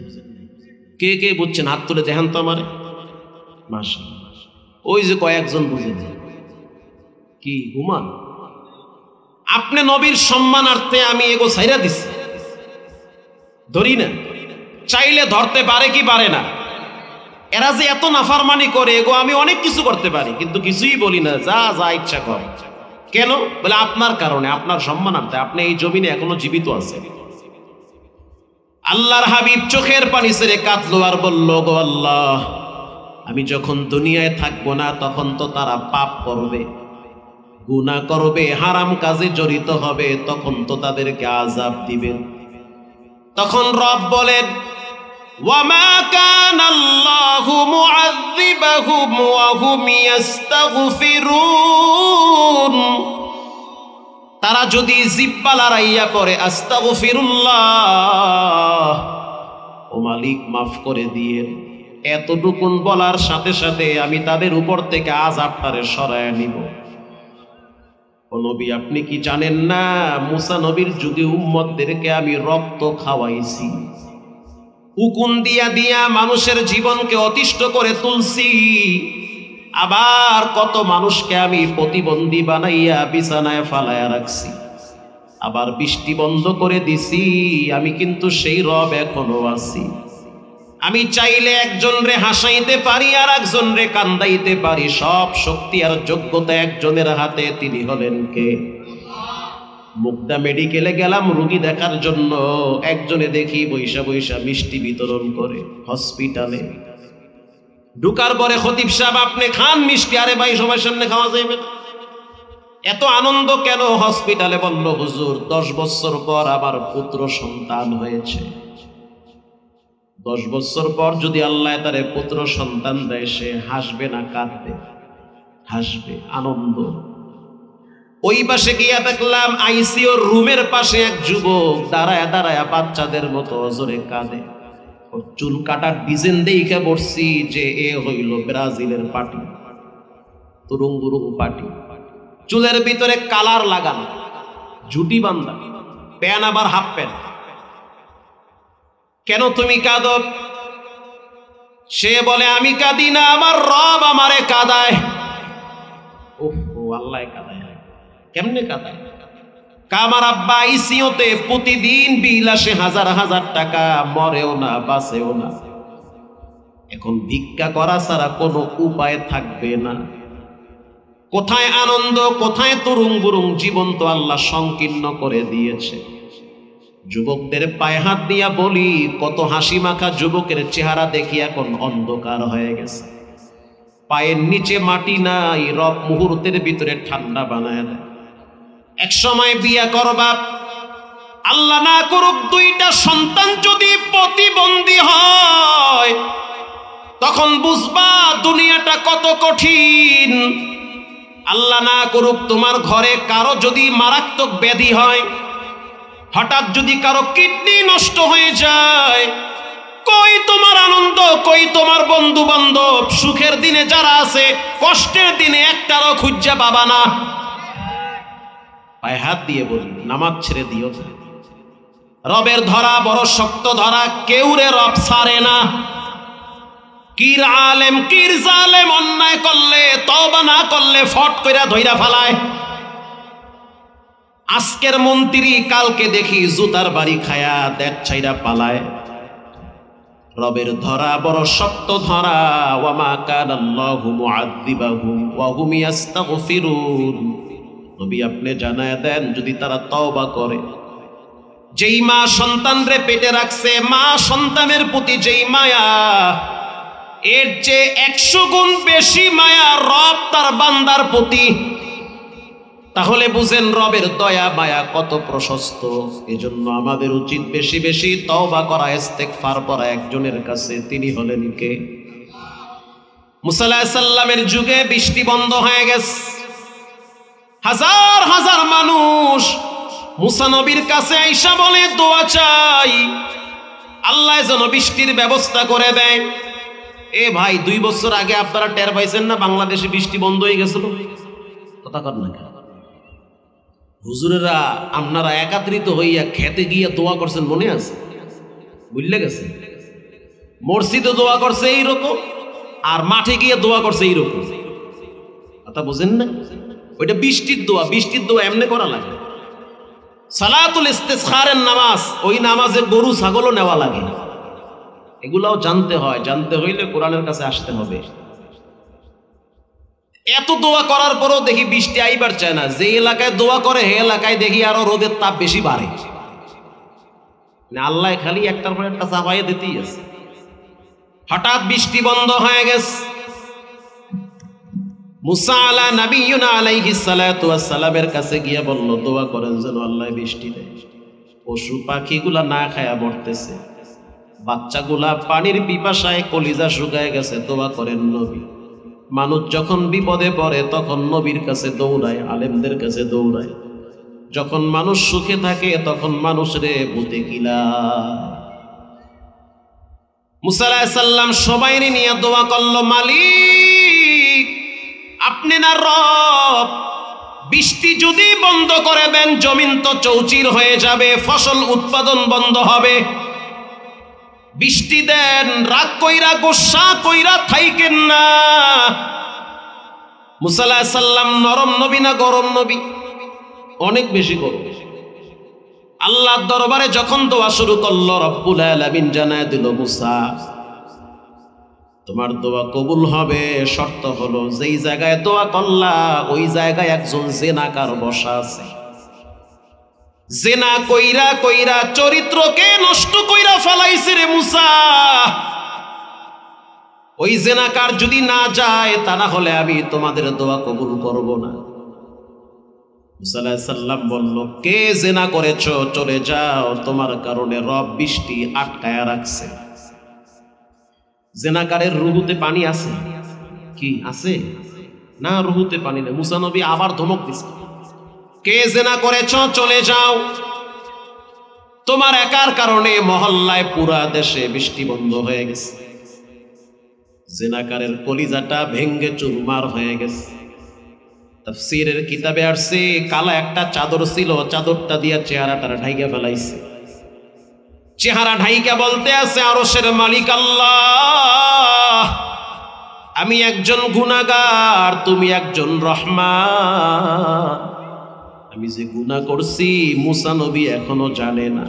Speaker 1: কে কে বুঝছেন? হাত তুলে দেখেন তো আমারে। মাশাআল্লাহ, ওই যে কয়েকজন বুঝেন। কি ঘুমান? আপনি নবীর সম্মানার্থে আমি এগো ছাইরা দিছি, ধরি না। চাইলে ধরতে পারে কি পারে না? এরা যে এত নাফরমানি করে, এগো আমি অনেক কিছু করতে পারি, কিন্তু কিছুই বলি না, যা যা ইচ্ছা কর। কেন? বলে আপনার কারণে, আপনার সম্মানার্থে। আপনি এই জমিনে এখনো জীবিত আছেন। আল্লাহর হাবিব চোখের পানি ছেড়ে কাঁদলো আর বলল, গো আল্লাহ, আমি যখন দুনিয়ায় থাকবো না তখন তো তারা পাপ করবে, গুনাহ করবে, হারাম কাজে জড়িত হবে, তখন তো তাদেরকে আযাব দিবেন। তখন রব বলেন, ওয়ামা কানা আল্লাহু মুআযযিবাহুম ওয়া হুম ইস্তাগফিরুন। তারা যদি জিহ্বা লড়াইয়া পড়ে আস্তাগফিরুল্লাহ, ও মালিক মাফ করে দিয়ে, এতটুকুন বলার সাথে সাথে আমি তাদের উপর থেকে আযাবটারে সরায় নিব। ও নবী, আপনি কি জানেন না, মুসা নবীর যুগে উম্মতদেরকে আমি রক্ত খাওয়াইছি, উকুন দিয়া দিয়া মানুষের জীবনকে অতিষ্ঠ করে তুলছি। আবার কত মানুষকে আমি প্রতিবন্ধী বানাইয়া বিছানায় ফালাইয়া রাখছি, আবার বৃষ্টি বন্ধ করে দিছি। আমি কিন্তু সেই রব এখনো আছি। আমি চাইলে একজন রে হাসাইতে পারি আর একজন রে কান্দাইতে পারি। সব শক্তি আর যোগ্যতা একজনের হাতে, তিনি হলেন কে? মুগদা মেডিকেলে গেলাম রোগী দেখার জন্য, একজনে দেখি বৈশা বৈশা মিষ্টি বিতরণ করে হসপিটালে। ঢুকার পরে খতিব সাহেব, আপনি খান মিষ্টি। আরে ভাই, সবার সামনে খাওয়া যাবে না। এত আনন্দ কেন? হসপিটালে বলল, হুজুর 10 বছর পর আমার পুত্র সন্তান হয়েছে। 10 বছর পর যদি আল্লাহ তারে পুত্র সন্তান দেয়, সে হাসবে না কাঁদবে? হাসবে, আনন্দ। ওই পাশে গিয়া দেখলাম আইসিইউর রুমের পাশে এক যুবক দাঁড়ায় দাঁড়ায় বাচ্চাদের মতো অজরে কাঁদে। ওর চুল কাটার ডিজাইন দেখে বলছি যে এ হইল ব্রাজিলের পার্টি, তুরুং বুরুং পার্টি। চুলের ভিতরে কালার লাগানো, জুটি বান্ধা, প্যান্ট আবার হাফ প্যান্ট। কেন তুমি কাঁদো? সে বলে, আমি কাঁদি না, আমার রব আমারে কাঁদায়। ওহো, আল্লাহ কাঁদায়। কেমনে কাঁদায়? আমার আব্বা আইসিইউতে প্রতিদিন বিল আসে হাজার হাজার টাকা, মরেও না বাঁচেও না। এখন ভিক্ষা করা ছাড়া কোনো উপায় থাকবে না। কোথায় আনন্দ, কোথায় তরুং বুরুং? জীবন তো আল্লাহ সংকীর্ণ করে দিয়েছে। যুবকদের পায়ে হাত দিয়া বলি, কত হাসি মাখা যুবকের চেহারা দেখি এখন অন্ধকার হয়ে গেছে। পায়ের নিচে মাটি নাই, রব মুহূর্তের ভিতরে ঠান্ডা বানায় দেয়। এক সময় বিয়া করবা, আল্লাহ না করুক 2টা সন্তান যদি প্রতিবন্ধী হয়, তখন বুঝবা দুনিয়াটা কত কঠিন। আল্লাহ না করুক তোমার ঘরে কারো যদি মারাত্মক ব্যাধি হয়, হঠাৎ যদি কারো কিডনি নষ্ট হয়ে যায়, কই তোমার আনন্দ, কই তোমার বন্ধু বান্ধব? সুখের দিনে যারা আছে, কষ্টের দিনে একটারও খুঁজা পাবা না। পায়ে হাত দিয়ে বলি, নামাজ ছেড়ে দিও। রবের ধরা বড় শক্ত ধরা, কেউ রে রব ছাড়ে না। কির আলেম কির জালেম অন্যায় করলে, তওবা না করলে ফট কইরা ধইরা ফালায়। আজকের মন্ত্রী কালকে দেখি জুতার বাড়ি খায়া দেখ ছাইরা পালায়। রবের ধরা বড় শক্ত ধরা। ওয়ামা কানাল্লাহু মুআযযিবাহুম ওয়া হুম ইস্তাগফিরুন। নবী আপনি জানায় দেন, যদি তারা তওবা করে। যেই মা সন্তানরে পেটে রাখছে, মা সন্তানের প্রতি যেই মায়া, এর চেয়ে 100 গুণ বেশি মায়া রব তার বান্দার প্রতি। তাহলে বুঝেন রবের দয়া মায়া কত প্রশস্ত। এজন্য আমাদের উচিত বেশি বেশি তওবা করা, ইস্তেগফার করা একজনের কাছে। তিনি হলেন কে? মুসা আলাইহিস সালামের যুগে বৃষ্টি বন্ধ হয়ে গেছে। হাজার হাজার মানুষ মুসা নবীর কাছে আইসা বলে, দোয়া চাই, আল্লাহ যেন বৃষ্টির ব্যবস্থা করে দেয়। এ ভাই, 2 বছর আগে আপনারা টের পাইছেন না বাংলাদেশে বৃষ্টি বন্ধ হয়ে গেছিল? কথা কর না। হুজুরেরা আপনারা একাত্রিত হইয়া খেতে গিয়ে দোয়া করছেন, মনে আছে? বুঝলে গেছে? মসজিদে দোয়া করছে এইরকম, আর মাঠে গিয়ে দোয়া করছে এইরকম। কথা বুঝেন না? ওইটা বৃষ্টির দোয়া। বৃষ্টির দোয়া এমনি করা লাগে। সালাতুল ইস্তিসখারের নামাজ, ওই নামাজে গরু ছাগলও নেওয়া লাগে। এগুলাও জানতে হয়। জানতে হইলে কোরআনের কাছে আসতে হবে। এত দোয়া করার পরেও দেখি বৃষ্টি আইবার চায় না। যে এলাকায় দোয়া করে হে এলাকায় দেখি আরো রোদের তাপ বেশি বাড়ে। আল্লাহ খালি একটার পর একটা চাপাইয়ে দিতেই আছে। হঠাৎ বৃষ্টি বন্ধ হয়ে গেছে। মুসা নবিয়্যুনা আলাইহিস সালাতু ওয়াস সালামের কাছে গিয়ে বলল, দোয়া করেন যেন আল্লাহ বৃষ্টি দেয়। পশু পাখিগুলা না খায়া মরতেছে, বাচ্চাগুলা পানির পিপাসায় কলিজা শুকায় গেছে, দোয়া করেন নবী। মানুষ যখন বিপদে পড়ে তখন নবীর কাছে দৌড়ায়, আলেমদের কাছে দৌড়ায়। যখন মানুষ সুখে থাকে তখন মানুষরে ভূতে কিলা। মুসা আলাইহিস সালাম সবাইরে নিয়ে দোয়া করলো, মালিক আপনি না রব, বৃষ্টি যদি বন্ধ করে দেন জমিন তো চৌচির হয়ে যাবে, ফসল উৎপাদন বন্ধ হবে। বৃষ্টি দেন, রাগ কইরা গোসা কইরা থাইকেন না। মুসা আলাইহিস সালাম নরম নবী না গরম নবী? অনেক বেশি গরম। আল্লাহর দরবারে যখন দোয়া শুরু করলো, রব্বুল আলামিন জানায় দিল, মুসা তোমার দোয়া কবুল হবে, শর্ত হলো যেই জায়গায় দোয়া করলা ওই জায়গায় একজন জেনাকার বসা আছে। জেনা কইরা কইরা চরিত্রকে নষ্ট কইরা ফেলাইছে রে মুসা। ওই জেনাকার যদি না যায় তা না হলে আমি তোমাদের দোয়া কবুল করব না। মুসা আলাইহিস সালাম বলল, কে জেনা করেছো চলে যাও, তোমার কারণে রব বৃষ্টি আটকায়া রাখছে। জেনাকারের রুহুতে পানি আছে কি আছে না? রুহুতে পানি নেই। মুসা নবী আবার ধমক দিছে, কে জেনা করেছো চলে যাও, তোমার একার কারণে মহল্লায় পুরা দেশে বৃষ্টি বন্ধ হয়ে গেছে। জেনাকারের কলিজাটা ভেঙ্গে চুরমার হয়ে গেছে। তাফসীরের কিতাবে আসছে কালা একটা চাদর ছিল, চাদরটা দিয়া চেহারাটা ঢাইকা ফেলাইছে। চেহারা ঢাইকা বলতে আছে, আরশের মালিক আল্লাহ, আমি একজন গুনাহগার, তুমি একজন রহমান। আমি যে গুনাহ করছি মুসা নবী এখনো জানে না,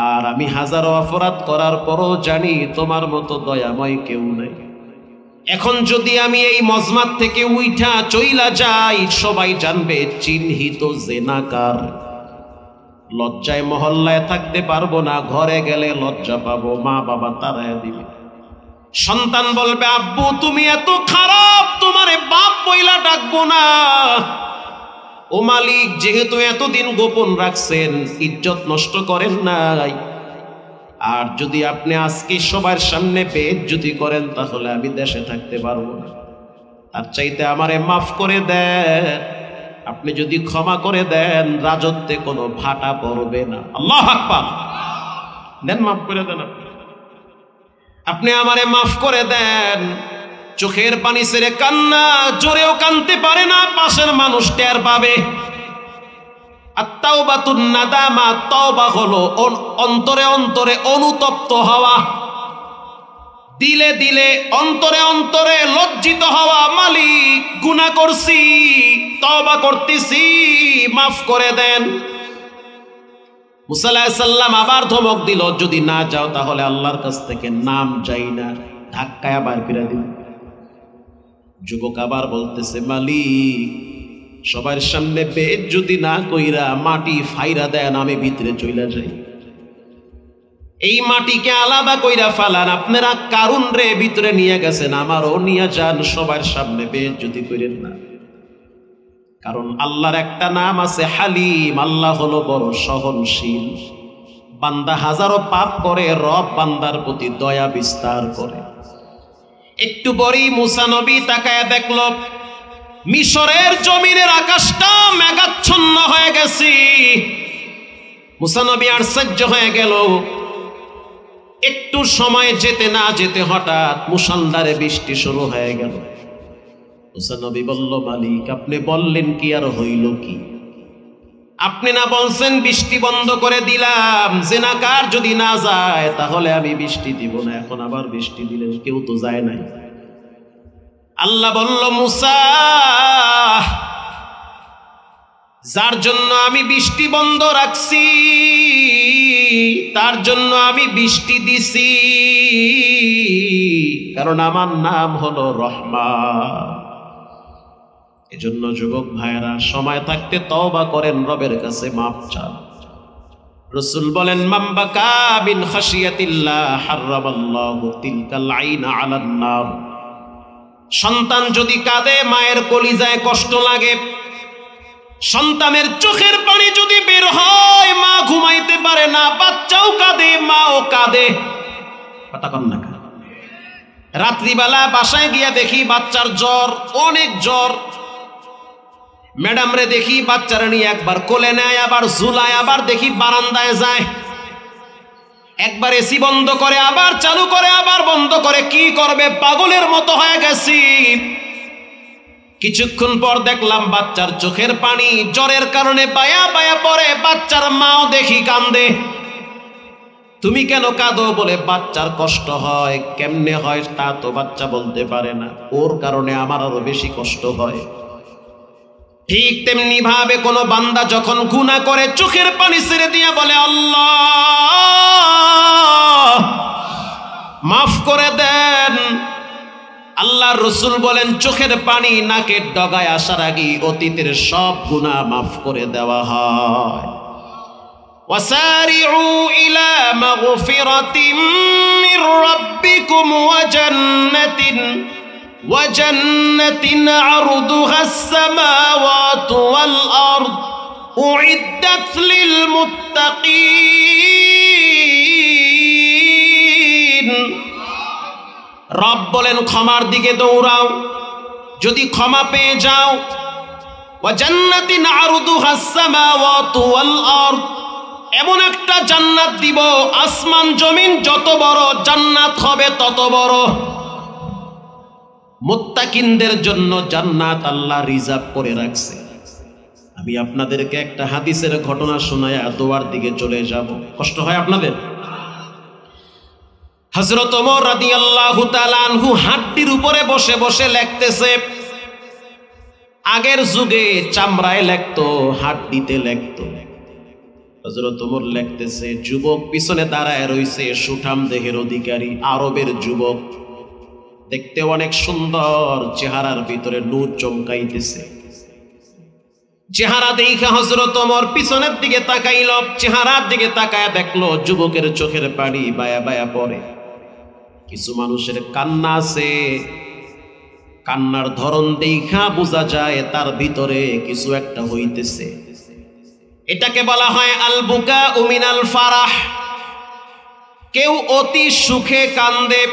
Speaker 1: আর আমি হাজারো অপরাধ করার পরও জানি তোমার মতো দয়াময় কেউ নাই। এখন যদি আমি এই মজমাত থেকে উইঠা চইলা যাই সবাই জানবে চিহ্নিত জেনাকার। লজ্জায় মহল্লায় থাকতে পারবো না, ঘরে গেলে লজ্জা পাবো, মা বাবা তাড়ায় দিবে। সন্তান বলবে, আব্বু তুমি এত খারাপ, তোমারে বাপ বইলা ডাকবো না। ও মালিক, যেহেতু এতদিন গোপন রাখছেন, ইজ্জত নষ্ট করেন নাই, আর যদি আপনি আজকে সবার সামনে বেইজ্জতি করেন তাহলে আমি দেশে থাকতে পারবো না। তার চাইতে আমারে মাফ করে দেন। আপনি যদি ক্ষমা করে দেন রাজত্বে কোনো ভাটা পড়বে না। আল্লাহু আকবার। দেন, মাফ করে দেন। আপনি আমারে মাফ করে দেন। চোখের পানি ছেড়ে কান্না, জোরেও কানতে পারে না, পাশের মানুষ টের পাবে। আত-তাওবাতুন নাদামা, তওবা হলো অন্তরে অন্তরে অনুতপ্ত হওয়া, দিলে দিলে অন্তরে অন্তরে লজ্জিত হওয়া, মালিক গুনাহ করছি, তওবা করতেছি, মাফ করে দেন। মুসা আলাইহিস সালাম আবার ধমক দিল, যদি না যাও তাহলে আল্লাহর কাছ থেকে নাম যাই না, ধাক্কায় আবার ফিরে দিল। যুবক আবার বলতেছে, মালিক সবার সামনে বেইজ্জতি না কইরা মাটি ফাইরা দেন, আমি ভিতরে চইলা যাই। এই মাটিকে আলাদা কইরা ফালান। আপনারা কারুন রে ভিতরে নিয়ে গেছেন, আমারও নিয়ে যান, সবার সামনে বেইজ্জতি কইরেন না। কারণ আল্লাহর একটা নাম আছে হালিম, আল্লাহ হলো বড় সহনশীল। বান্দা হাজারো পাপ করে, রব বান্দার প্রতি দয়া বিস্তার করে। একটু পরেই মুসা নবী তাকায় দেখল মিশরের জমিনের আকাশটা মেঘাচ্ছন্ন হয়ে গেছে। মুসা নবী আশ্চর্য হয়ে গেল। একটু সময় যেতে না যেতে হঠাৎ মুষলধারে বৃষ্টি শুরু হয়ে গেল। মুসা নবী বলল, মালিক আপনি বললেন কি আর হইল কি? আপনি না বলছেন বৃষ্টি বন্ধ করে দিলাম, জেনাকার যদি না যায় তাহলে আমি বৃষ্টি দিব না, এখন আবার বৃষ্টি দিলেন, কেউ তো যায় নাই। আল্লাহ বলল, মুসা যার জন্য আমি বৃষ্টি বন্ধ রাখছি তার জন্য আমি বৃষ্টি দিছি, কারণ আমার নাম হলো রহমান। এজন্য যুবক ভাইরা সময় থাকতে তওবা করেন, রবের কাছে মাফ চান। রাসূল বলেন, মান বাকা মিন খাশিয়াতিল্লাহ হারামাল্লাহু তিলকাল আইনা আলান নার। সন্তান যদি কাঁদে, মায়ের কলিজায় কষ্ট লাগে। সন্তানের চোখের পানি যদি বের হয়, মা ঘুমাইতে পারে না, বাচ্চাও কাঁদে, মাও কাঁদে। কথা কন না। রাত্রিবেলা বাসায় গিয়া দেখি বাচ্চার জ্বর, অনেক জ্বর। ম্যাডাম রে দেখি বাচ্চারা নিয়ে একবার কোলে নেয়, আবার ঝুলায়, আবার দেখি বারান্দায় যায়, একবার এসি বন্ধ করে, আবার চালু করে, আবার বন্ধ করে। কি করবে? পাগলের মতো হয়ে গেছি। কিছুক্ষণ পর দেখলাম বাচ্চার চোখের পানি জ্বরের কারণে বায়া বায়া পড়ে। বাচ্চার মাও দেখি কান্দে। তুমি কেন কাঁদো? বলে বাচ্চার কষ্ট হয়। কেমনে হয় তা তো বাচ্চা বলতে পারে না, ওর কারণে আমার আরো বেশি কষ্ট হয়। ঠিক তেমনি ভাবে কোন বান্দা যখন গুনাহ করে চোখের পানি ছেড়ে দিয়া বলে, আল্লাহ মাফ করে দেন, আল্লাহর রাসূল বলেন চোখের পানি নাকের ডগায় আসার আগে অতীতের সব গুনাহ মাফ করে দেওয়া হয়। ওয়াসারিউ ইলা মাগফিরাতিন মির রাব্বিকুম ওয়া জান্নাতিন আরদুহাস সামাওয়াতু ওয়াল আরদ উইদ্দাত লিল মুত্তাকিন। রব বলেন ক্ষমার দিকে দৌড়াও, যদি ক্ষমা পেয়ে যাও। ওয়া জান্নাতিন আরদুহাস সামাওয়াতু ওয়াল আরদ, এমন একটা জান্নাত দিব আসমান জমিন যত বড়, জান্নাত হবে তত বড়। মুত্তাকিনদের জন্য জান্নাত আল্লাহ রিজার্ভ করে রাখছে। আমি আপনাদেরকে একটা হাদিসের ঘটনা শোনায়া দোয়ার দিকে চলে যাব, কষ্ট হয় আপনাদের? হযরত ওমর রাদিয়াল্লাহু তাআলা আনহু হাড্ডির উপরে বসে বসে লিখতেছে। আগের যুগে চামড়ায় লিখতো, হাড্ডিতে লিখতো। হযরত ওমর লিখতেছে, যুবক পিছনে দাঁড়ায় রইছে, সুঠাম দেহের অধিকারী আরবের যুবক, দেখতে অনেক সুন্দর, চেহারার ভিতরে নূর চমকাইতেছে। চেহারা দেখে হযরত ওমর পিছনের দিকে তাকাইল, চেহারার দিকে তাকায় দেখলো যুবকের চোখের পানি বায়া বায়া পড়ে। কিছু মানুষের কান্না আছে, কান্নার ধরন দেখা বোঝা যায় তার ভিতরে কিছু একটা হইতেছে। এটাকে বলা হয় আল বুকা মিনাল ফারাহ। কেউ অতি সুখে কান্দে,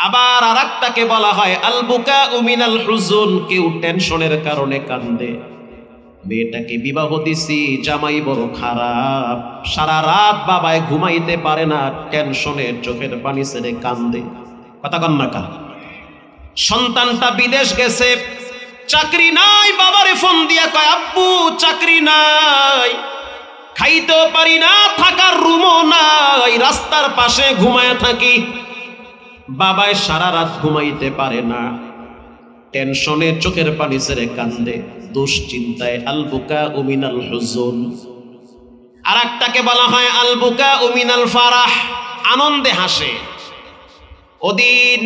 Speaker 1: আবার আরেকটাকে বলা হয় আল বুকা মিনাল হুজুন, কেউ টেনশনের কারণে কান্দে। মেয়েটাকে বিবাহ দিছি, জামাই বড় খারাপ, সারা রাত বাবায় ঘুমাইতে পারে না, টেনশনে চোখের পানি ছেড়ে কান্দে। কথা কন না কা? সন্তানটা বিদেশ গেছে, চাকরি নাই, বাবারে ফোন দিয়া কয় আব্বু চাকরি নাই, খাইতেও পারি না, থাকার রুমও নাই, রাস্তার পাশে ঘুমায় থাকি। বাবায় সারা রাত ঘুমাইতে পারে না, টেনশনে চোখের পানি ছেড়ে কান্দে, দুশ্চিন্তায়। আল বুকা মিনাল হুজুন। আর একটাকে বলা হয় আল বুকা মিনাল ফারাহ, আনন্দে হাসে। ওদিন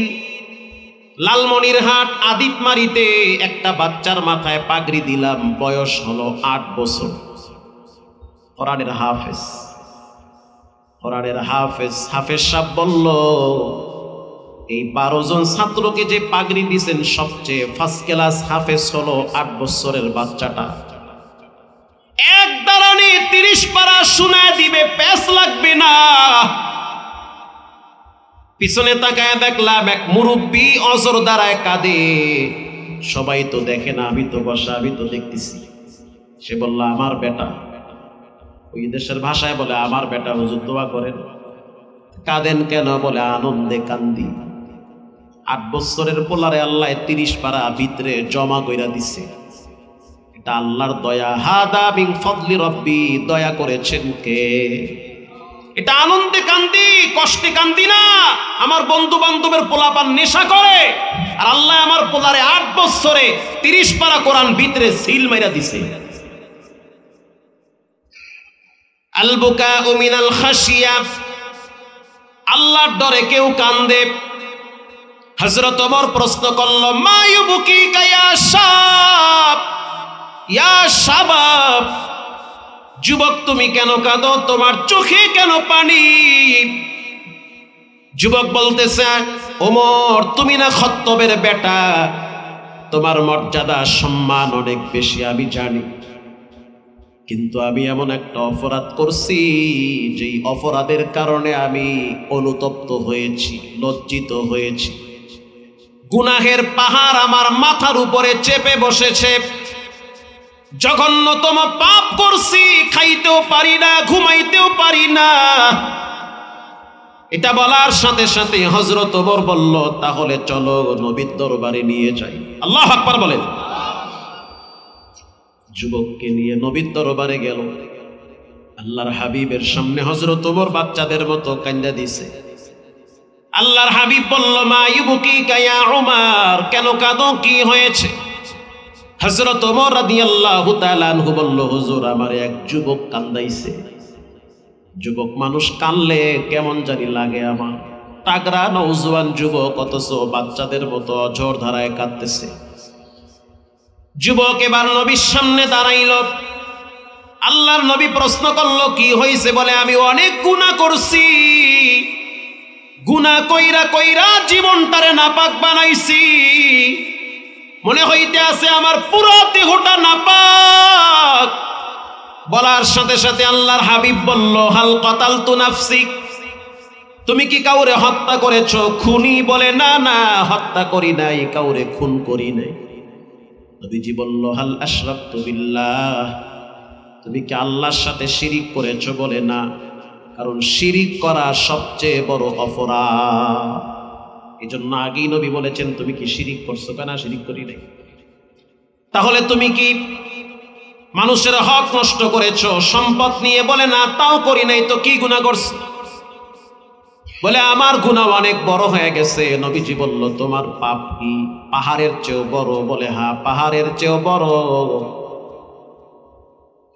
Speaker 1: লালমনিরহাট আদিতমারিতে একটা বাচ্চার মাথায় পাগড়ি দিলাম, বয়স হলো 8 বছর। কোরআনের হাফেজ, কোরআনের হাফেজ। হাফেজ সাহেব বলল, এই 12 জন ছাত্রকে যে পাগড়ি দিয়েছেন সবচেয়ে ফার্স্ট ক্লাস হাফেজ হলো 8 বছরের বাচ্চাটা। এক দাঁড়ানি 30 পারা শোনায় দিবে, প্যাস লাগবে না। পিছনে তাকায় দেখলাম এক মুরব্বী অজর দাঁড়ায় কাঁদে। সবাই তো দেখে না, আমি তো বসা, আমি তো দেখতেছি। সে বলল আমার বেটা, ওই দেশের ভাষায় বলে আমার বেটা, হুজুর দোয়া করেন। কাঁদেন কেন? বলে আনন্দে কান্দি। 8 বছরের পোলারে আল্লাহ 30 পারা ভিতরে জমা কইরা দিছে। এটা আল্লাহর দয়া। হাদা মিন ফাদলি রব্বি, দয়া করেছেন কে? এটা আনন্দে কান্দি, কষ্টে কান্দি না। আমার বন্ধু বান্ধবের পোলাপান নেশা করে, আর আল্লাহ আমার পোলারে 8 বছরে 30 পারা কোরআন ভিতরে সিল মাইরা দিছে। আল বুকা মিনাল খাশিয়া, আল্লাহর ডরে কেউ কান্দে। হযরত ওমর প্রশ্ন করল, মা ইউবকিকা ইয়া শাব, ইয়া শাবাব, যুবক তুমি কেন কাঁদো? তোমার চোখে কেন পানি? যুবক বলতেছে, ওমর তুমি না খত্তবের বেটা, তোমার মর্যাদা সম্মান অনেক বেশি আমি জানি, কিন্তু আমি এমন একটা অপরাধ করছি যেই অপরাধের কারণে আমি অনুতপ্ত হয়েছি, লজ্জিত হয়েছি। গুনাহের পাহাড় আমার মাথার উপরে চেপে বসেছে। জঘন্যতম পাপ করছি, খাইতেও পারি না, ঘুমাইতেও পারি না। এটা বলার সাথে সাথে হযরত ওমর বলল, তাহলে চলো নবীর দরবারে নিয়ে যাই। আল্লাহু আকবার বলেন। যুবককে নিয়ে নবীর দরবারে গেল। আল্লাহর হাবিবের সামনে হযরত ওমর বাচ্চাদের মতো কান্দা দিছে। আল্লাহর হাবিব বলল, মা ইউবকিকা ইয়া উমর, কেন কাঁদো, কি হয়েছে? হযরত ওমর রাদিয়াল্লাহু তাআলা আনহু বলল, হুজুর আমার এক যুবক কান্দাইছে। যুবক মানুষ কানলে কেমন জানি লাগে আমার। তাগড়া নওজোয়ান যুবক, অথচ বাচ্চাদের মতো অঝোর ধারায় কাঁদতেছে। যুবক এবার নবীর সামনে দাঁড়াইল। আল্লাহর নবী প্রশ্ন করলো, কি হয়েছে? বলে, আমি অনেক গুনাহ করছি, গুনাহ কইরা কইরা জীবনটারে নাপাক বানাইছি, মনে হইতে আছে আমার পুরো দেহটা নাপাক। বলার সাথে সাথে আল্লাহর হাবিব বলল, হাল কাতালতু নাফসিক, তুমি কি কাউরে হত্যা করেছো? খুনি? বলে, না না, হত্যা করি নাই, কাউরে খুন করি নাই। নবীজি বলল, হাল আশরাকতু বিল্লাহ, তুমি কি আল্লাহর সাথে শিরিক করেছো? বলে, না, কারণ শিরিক করা সবচেয়ে বড় অপরাধ। এই জন্য আগেই নবী বলেছেন, তুমি কি শিরিক করছো? কেন, শিরিক করি নাই। তাহলে তুমি কি মানুষের হক নষ্ট করেছো সম্পদ নিয়ে? বলে, না, তাও করি নাই। তো কি গুনাহ করছো? বলে, আমার গুনাহ অনেক বড় হয়ে গেছে। নবীজি বলল, তোমার পাপ কি পাহাড়ের চেয়েও বড়? বলে, হ্যাঁ, পাহাড়ের চেয়েও বড়।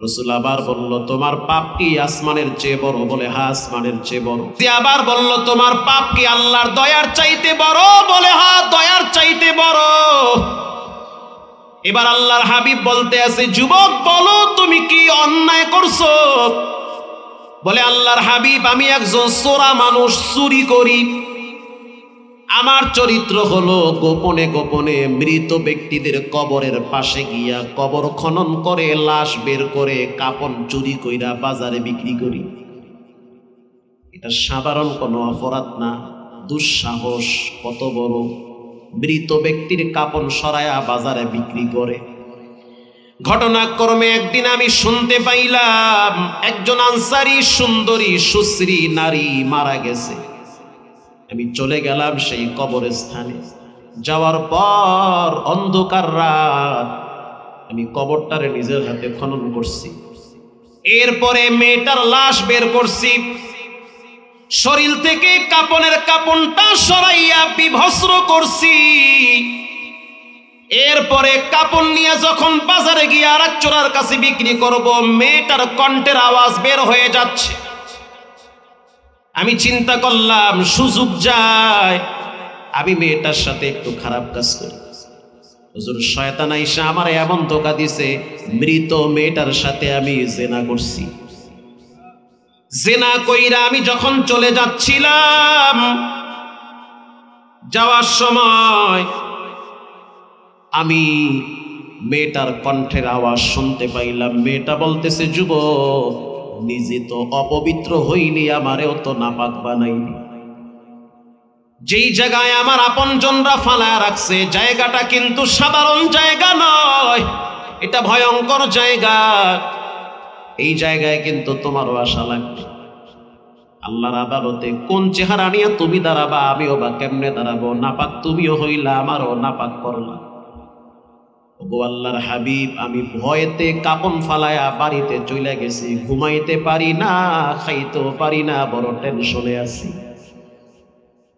Speaker 1: রাসূল আবার বলল, তোমার পাপ কি আসমানের চেয়ে বড়? বলে, হ্যাঁ, আসমানের চেয়ে বড়। আবার বলল, তোমার পাপ কি আল্লাহর দয়ার চাইতে বড়? বলে, হ্যাঁ, দয়ার চাইতে বড়। এবার আল্লাহর হাবিব বলতে আছে, যুবক বলো, তুমি কি অন্যায় করছো? বলে, আল্লাহর হাবিব, আমি একজন চোরা মানুষ, চুরি করি। আমার চরিত্র হলো গোপনে গোপনে মৃত ব্যক্তিদের কবরের পাশে গিয়া কবর খনন করে লাশ বের করে কাপন চুরি কইরা বাজারে বিক্রি করি। এটা সাধারণ কোনো অপরাধ না, দুঃসাহস কত বড়! মৃত ব্যক্তির কাপন সরায়া বাজারে বিক্রি করে। ঘটনাক্রমে একদিন আমি শুনতে পাইলাম একজন আনসারী সুন্দরী সুশ্রী নারী মারা গেছে। আমি চলে গেলাম সেই কবরস্থানে। যাওয়ার পর অন্ধকার রাত, আমি কবরটারে নিজের হাতে খনন করছি। এরপরে মেয়েটার লাশ বের করছি, শরীর থেকে কাপনের কাপনটা সরাইয়া বিভস্র করছি। এরপরে কাপন নিয়ে যখন বাজারে গিয়ে আরেক চোরার কাছে বিক্রি করব, মেয়েটার কণ্ঠের আওয়াজ বের হয়ে যাচ্ছে। আমি চিন্তা করলাম, সুযোগ যায়, আমি মেয়েটার সাথে একটু খারাপ কাজ করি। হুজুর, শয়তান আইসা আমার এমন ধোঁকা দিছে, মৃত মেয়েটার সাথে আমি জেনা করছি। জেনা কইরা আমি যখন চলে যাচ্ছিলাম, যাওয়ার সময় আমি মেয়েটার কণ্ঠের আওয়াজ শুনতে পাইলাম। মেয়েটা বলতেছে, যুবক, নিজে তো অপবিত্র হইলি, আমারেও তো নাপাক বানাইলি। যেই জায়গায় আমার আপনজনরা ফালায় রাখছে, জায়গাটা কিন্তু সাধারণ জায়গা নয়, এটা ভয়ঙ্কর জায়গা। এই জায়গায় কিন্তু তোমারও আশা লাগবে। আল্লাহর আদালতে কোন চেহারা নিয়ে তুমি দাঁড়াবা, আমিও বা কেমনে দাঁড়াবো? নাপাক তুমিও হইলা, আমারও নাপাক করলা। ওগো আল্লাহর হাবিব, আমি ভয়েতে কাপন ফালায়া বাড়িতে চলে গেছি, ঘুমাইতে পারি না, খাইতেও পারি না, বড় টেনশনে আছি।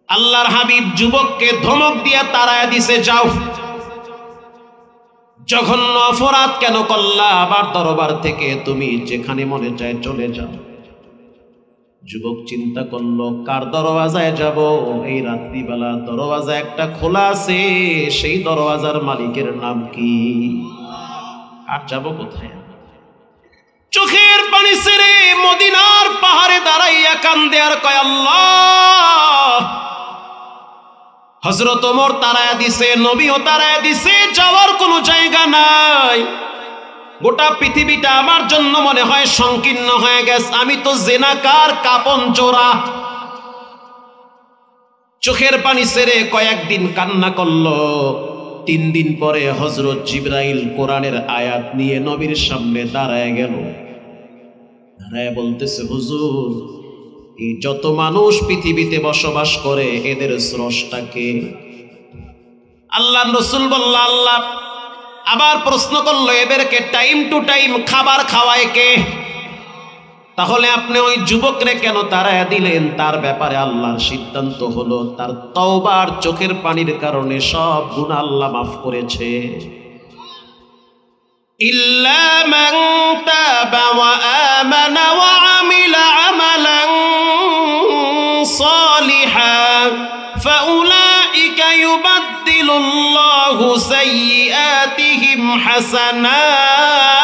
Speaker 1: আল্লাহর হাবিব যুবককে ধমক দিয়া তাড়ায়া দিছে, যাও, জঘন্য অপরাধ কেন করলা? আবার দরবার থেকে তুমি যেখানে মনে চায় চলে যাও। যুবক চিন্তা করলো, কার দরওয়াজায় যাব? এই রাত্রিবেলা দরওয়াজা একটা খোলা আছে, সেই দরওয়াজার মালিকের নাম কি? আর যাব কোথায়? চোখের পানি ছেড়ে মদিনার পাহাড়ে দাঁড়াইয়া কান্দে আর কয়, আল্লাহ! হযরত ওমর তাড়ায়া দিছে, নবীও তাড়ায়া দিছে, যাওয়ার কোনো জায়গা নাই। গোটা পৃথিবীটা আমার জন্য মনে হয় সংকীর্ণ হয়ে গেছে। আমি তো জেনাকার, কাপন চোরা। চোখের পানি ছেড়ে কয়েকদিন কান্না করলো। 3 দিন পরে হযরত জিবরাইল কোরআনের আয়াত নিয়ে নবীর সামনে দাঁড়ায় গেল। দাঁড়ায় বলতেছে, হুজুর, এই যত মানুষ পৃথিবীতে বসবাস করে, এদের স্রষ্টা কে? আল্লাহর রাসূল বলল, আল্লাহ। আবার প্রশ্ন করলো, এদেরকে টাইম টু টাইম খাবার খাওয়ায় কে? তাহলে আপনি ওই যুবকরে কেন তাড়ায়া দিলেন? তার ব্যাপারে আল্লাহর সিদ্ধান্ত হলো, তার তওবার চোখের পানির কারণে সব গুনাহ আল্লাহ মাফ করেছে। ইল্লা মান তাবা ওয়া আমানা ওয়া আমিলা আমালান সালিহান فأولئك يبدل الله سيئاتهم حسنات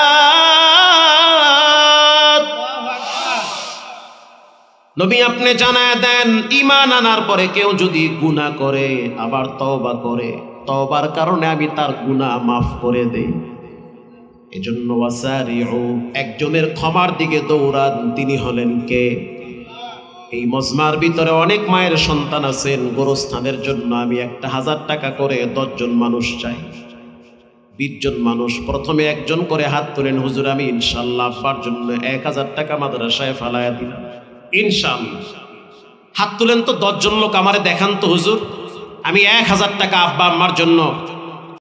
Speaker 1: নবী আপনি জানায় দেন ঈমান আনার পরে কেউ যদি গুনাহ করে আবার তওবা করে তওবার কারণে আমি তার গুনাহ মাফ করে দেই এজন্য ওয়াসারিউ একজনের ক্ষমার দিকে দৌড়ান তিনি হলেন কে এই মজমার ভিতরে অনেক মায়ের সন্তান আছেন গোরস্থানের জন্য আমি 1000 টাকা করে 10 জন মানুষ চাই 20 জন মানুষ প্রথমে একজন করে হাত তোলেন হুজুর আমি ইনশাআল্লাহ আব্বার জন্য 1000 টাকা মাদ্রাসায় ফালায়া দিলাম ইনশাআল্লাহ হাত তুলেন তো 10 জন লোক আমারে দেখান তো হুজুর আমি 1000 টাকা আব্বা আম্মার জন্য